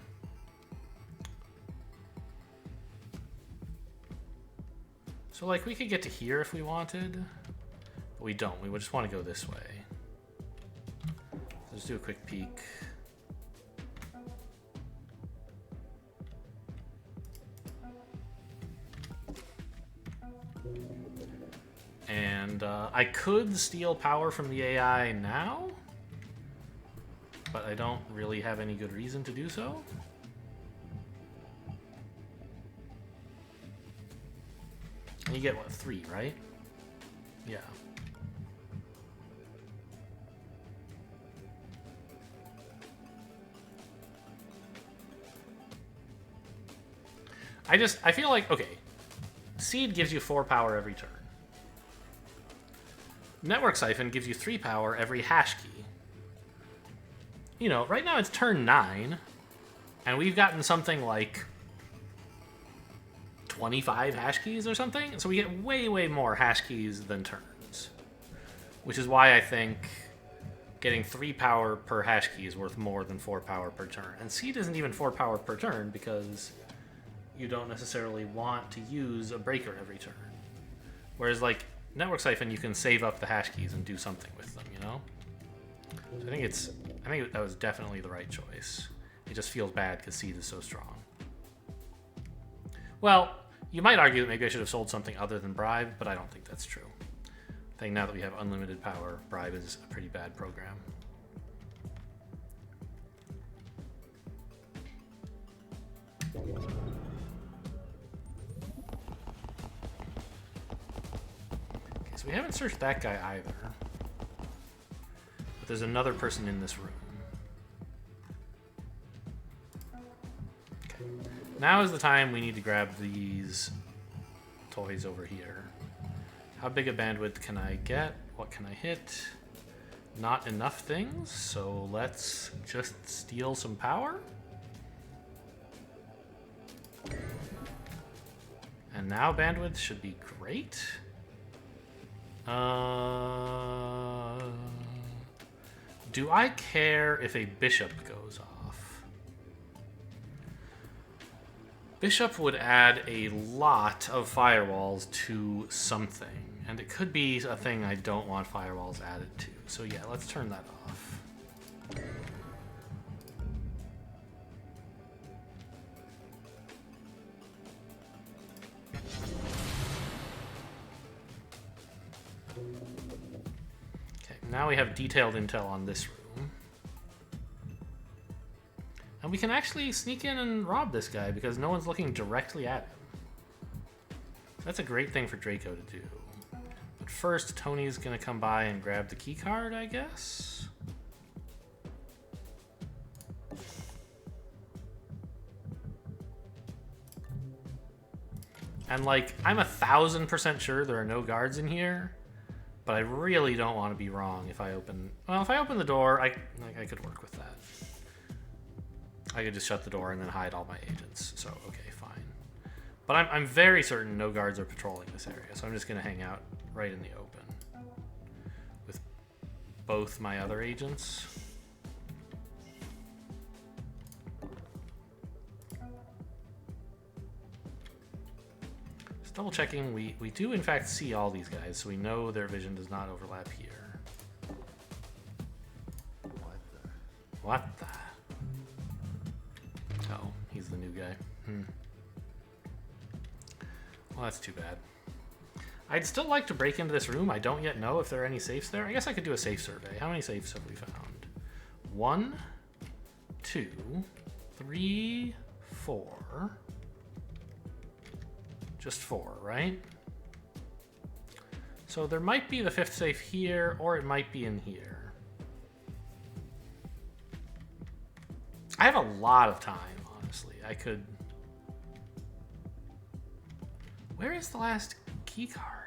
So, like, we could get to here if we wanted, but we don't. We would just want to go this way. Let's do a quick peek. And I could steal power from the AI now, but I don't really have any good reason to do so. And you get, what, 3, right? Yeah. I feel like, okay, Seed gives you 4 power every turn. Network Siphon gives you 3 power every hash key. You know, right now it's turn 9, and we've gotten something like 25 hash keys or something, so we get way, way more hash keys than turns. Which is why I think getting 3 power per hash key is worth more than 4 power per turn. And Seed isn't even 4 power per turn because you don't necessarily want to use a breaker every turn. Whereas, like, Network Siphon, you can save up the hash keys and do something with them, you know? So I think that was definitely the right choice. It just feels bad because Seed is so strong. Well, you might argue that maybe I should have sold something other than Bribe, but I don't think that's true. I think now that we have unlimited power, Bribe is a pretty bad program. Okay, so we haven't searched that guy either. But there's another person in this room. Okay. Now is the time we need to grab these toys over here. How big a bandwidth can I get? What can I hit? Not enough things, so let's just steal some power. And now bandwidth should be great. Do I care if a bishop goes off? Bishop would add a lot of firewalls to something, and it could be a thing I don't want firewalls added to. So yeah, let's turn that off. Okay, now we have detailed intel on this room. And we can actually sneak in and rob this guy because no one's looking directly at him. That's a great thing for Draco to do. But first, Tony's gonna come by and grab the key card, I guess. And like, I'm 1000% sure there are no guards in here, but I really don't want to be wrong if I open... Well, if I open the door, I could work with that. I could just shut the door and then hide all my agents, so okay, fine. But I'm very certain no guards are patrolling this area, so I'm just going to hang out right in the open with both my other agents. Just double checking, we do in fact see all these guys, so we know their vision does not overlap here. What the? Oh, he's the new guy. Well, that's too bad. I'd still like to break into this room. I don't yet know if there are any safes there. I guess I could do a safe survey. How many safes have we found? 1, 2, 3, 4. Just 4, right? So there might be the 5th safe here, or it might be in here. I have a lot of time, honestly. I could... Where is the last key card?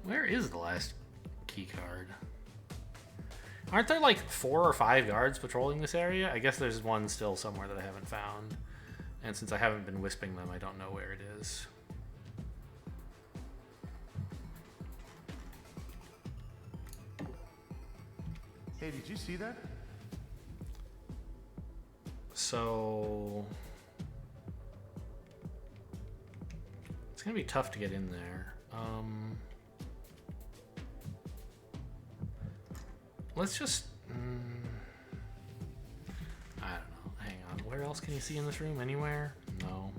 Where is the last key card? Aren't there like 4 or 5 guards patrolling this area? I guess there's one still somewhere that I haven't found. And since I haven't been wisping them, I don't know where it is. Hey, did you see that? So... It's gonna be tough to get in there. Let's just... I don't know. Hang on. Where else can you see in this room? Anywhere? No.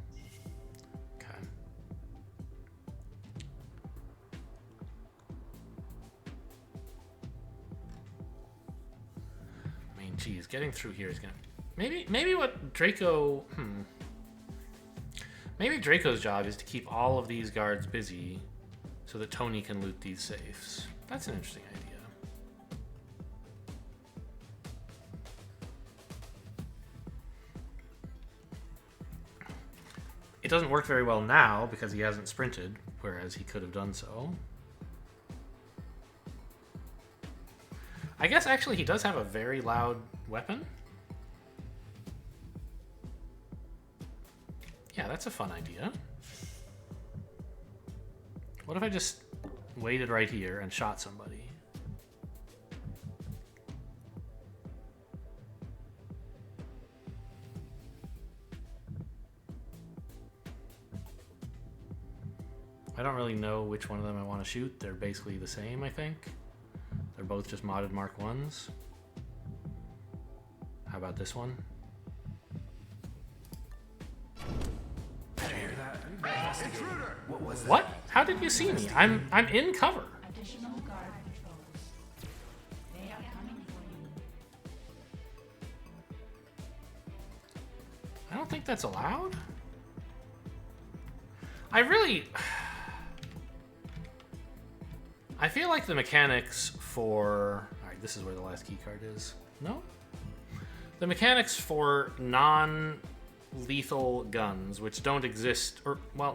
Okay. I mean, geez, getting through here is gonna... Maybe what Draco... Maybe Draco's job is to keep all of these guards busy so that Tony can loot these safes. That's an interesting idea. It doesn't work very well now because he hasn't sprinted, whereas he could have done so. I guess actually he does have a very loud weapon. Yeah, that's a fun idea. What if I just waited right here and shot somebody? I don't really know which one of them I want to shoot. They're basically the same, I think. They're both just modded Mark 1s. How about this one? Intruder! What was that? What? How did you see me? I'm in cover. Additional guard patrols. They are coming for you. I don't think that's allowed. I really... I feel like the mechanics for... Alright, this is where the last key card is. No? The mechanics for non-lethal guns, which don't exist... Or, well,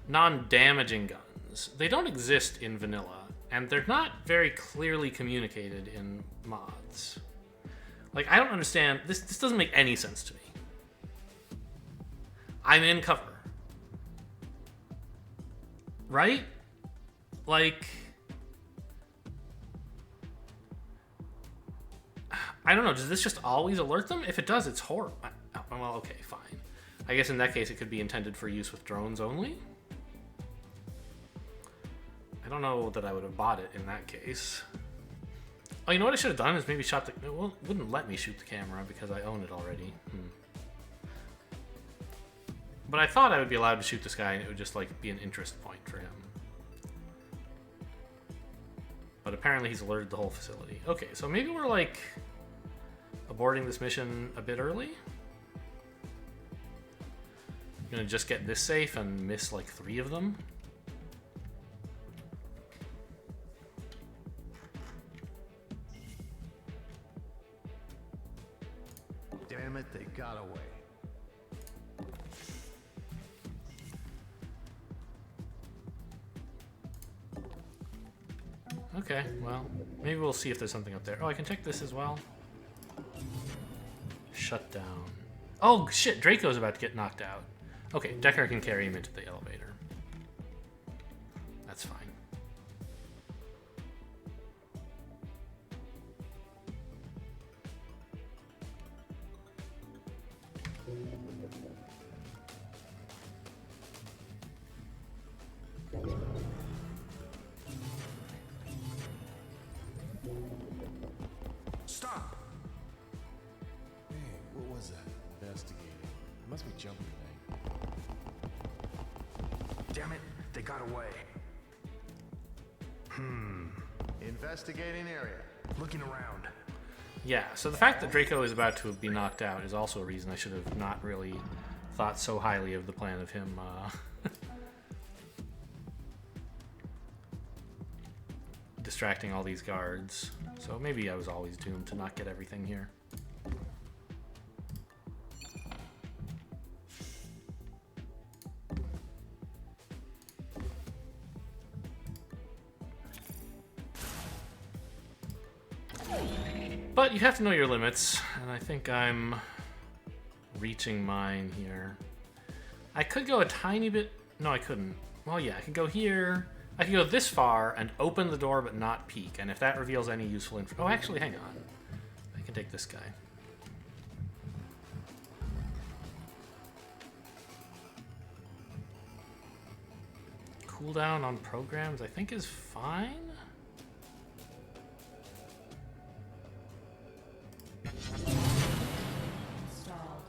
non-damaging guns. They don't exist in vanilla. And they're not very clearly communicated in mods. Like, I don't understand... This doesn't make any sense to me. I'm in cover. Right? Like, I don't know. Does this just always alert them? If it does, it's horrible. Well, okay, fine. I guess in that case, it could be intended for use with drones only. I don't know that I would have bought it in that case. Oh, you know what I should have done is maybe shot the... Well, it wouldn't let me shoot the camera because I own it already. But I thought I would be allowed to shoot this guy and it would just, like, be an interest point for him. But apparently he's alerted the whole facility. Okay, so maybe we're, like, aborting this mission a bit early? I'm gonna just get this safe and miss, like, 3 of them? Damn it, they got away. Okay, well, maybe we'll see if there's something up there. Oh, I can check this as well. Shut down. Oh, shit, Draco's about to get knocked out. Okay, Decker can carry him into the elevator. That's fine. was that? Investigating. It must be jumping thing. Damn it, they got away. Investigating area. Looking around. Yeah, so the fact that Draco is about to be knocked out is also a reason I should have not really thought so highly of the plan of him distracting all these guards. So maybe I was always doomed to not get everything here. But you have to know your limits, and I think I'm reaching mine here. I could go a tiny bit... No, I couldn't. Well, yeah, I could go here. I could go this far and open the door but not peek, and if that reveals any useful info... Oh, actually, hang on. I can take this guy. Cooldown on programs, I think, is fine. Stalled.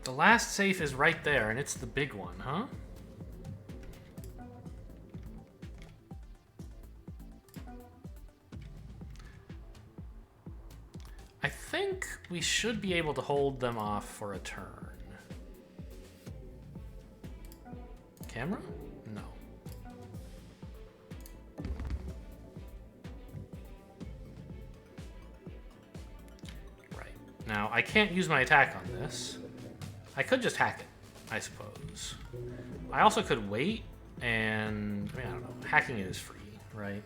The last safe is right there, and it's the big one, huh? I think we should be able to hold them off for a turn. Camera? No. Right. Now, I can't use my attack on this. I could just hack it, I suppose. I also could wait and... I mean, I don't know. Hacking it is free, right?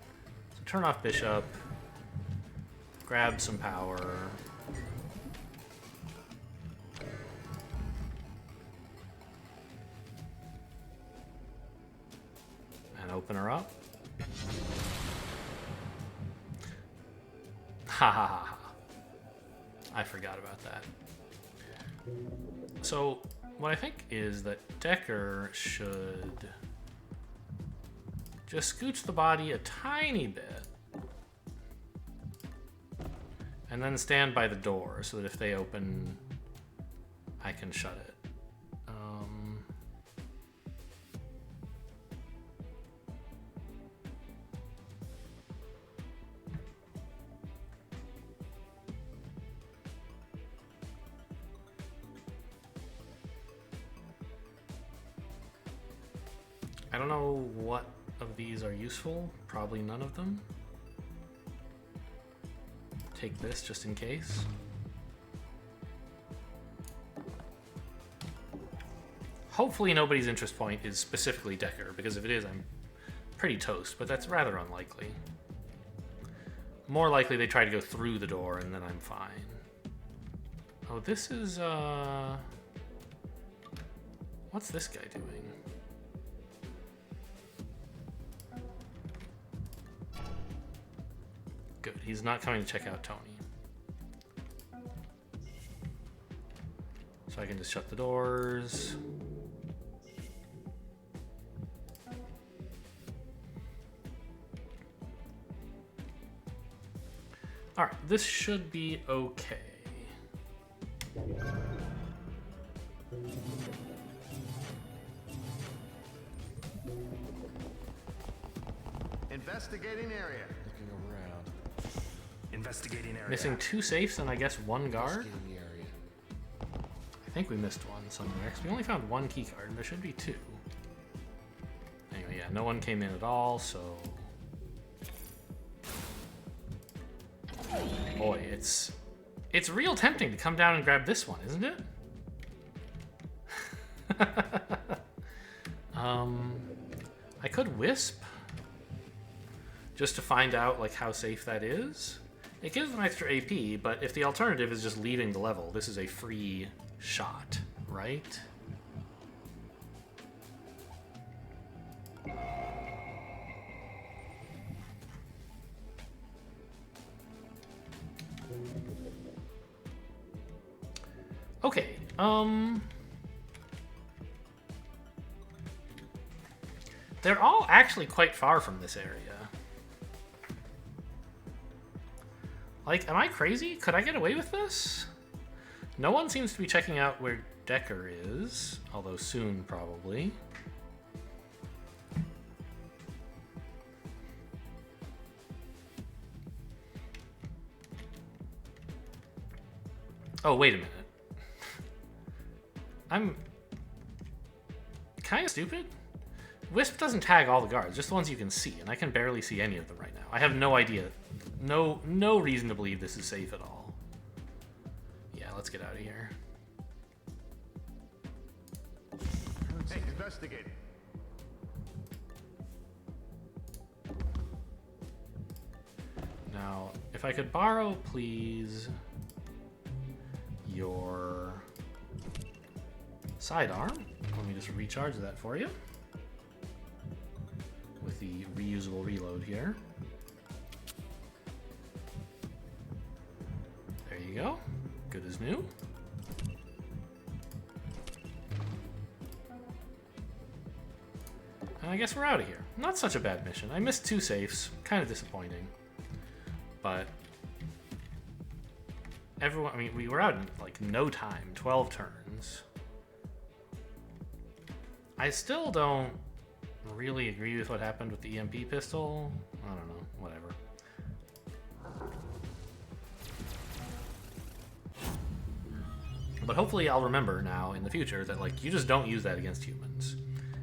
So turn off Bishop. Grab some power. And open her up. Ha ha ha ha. I forgot about that. So, what I think is that Decker should just scooch the body a tiny bit. And then stand by the door so that if they open, I can shut it. I don't know what of these are useful. Probably none of them. Take this just in case. Hopefully nobody's interest point is specifically Decker, because if it is, I'm pretty toast, but that's rather unlikely. More likely they try to go through the door and then I'm fine. Oh, this is, what's this guy doing? Good, he's not coming to check out Tony. So I can just shut the doors. All right, this should be okay. Investigating area. Looking around. Investigating area. Missing 2 safes and I guess 1 guard? Investigating the area. I think we missed one somewhere, because we only found 1 key card, and there should be 2. Anyway, yeah, no one came in at all, so... Boy, it's real tempting to come down and grab this one, isn't it? I could Wisp, just to find out like how safe that is. It gives them extra AP, but if the alternative is just leaving the level, this is a free shot, right? Okay, they're all actually quite far from this area. Like, am I crazy? Could I get away with this? No one seems to be checking out where Decker is, although soon, probably. Oh, wait a minute. I'm kind of stupid. Wisp doesn't tag all the guards, just the ones you can see, and I can barely see any of them right now. I have no idea. No reason to believe this is safe at all. Yeah, let's get out of here. Hey, investigate. Now, if I could borrow, please, your sidearm. Let me just recharge that for you with the reusable reload here. There you go. Good as new. And I guess we're out of here. Not such a bad mission. I missed 2 safes. Kind of disappointing. But everyone, I mean, we were out in like no time, 12 turns. I still don't really agree with what happened with the EMP pistol. I don't know, whatever. But hopefully I'll remember now in the future that, like, you just don't use that against humans.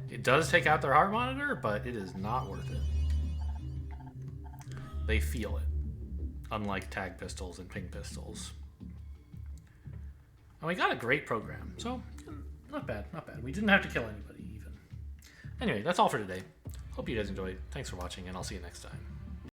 It does take out their heart monitor, but it is not worth it. They feel it, unlike tag pistols and ping pistols. And we got a great program, so not bad, not bad. We didn't have to kill anybody even. Anyway, that's all for today. Hope you guys enjoyed. Thanks for watching, and I'll see you next time.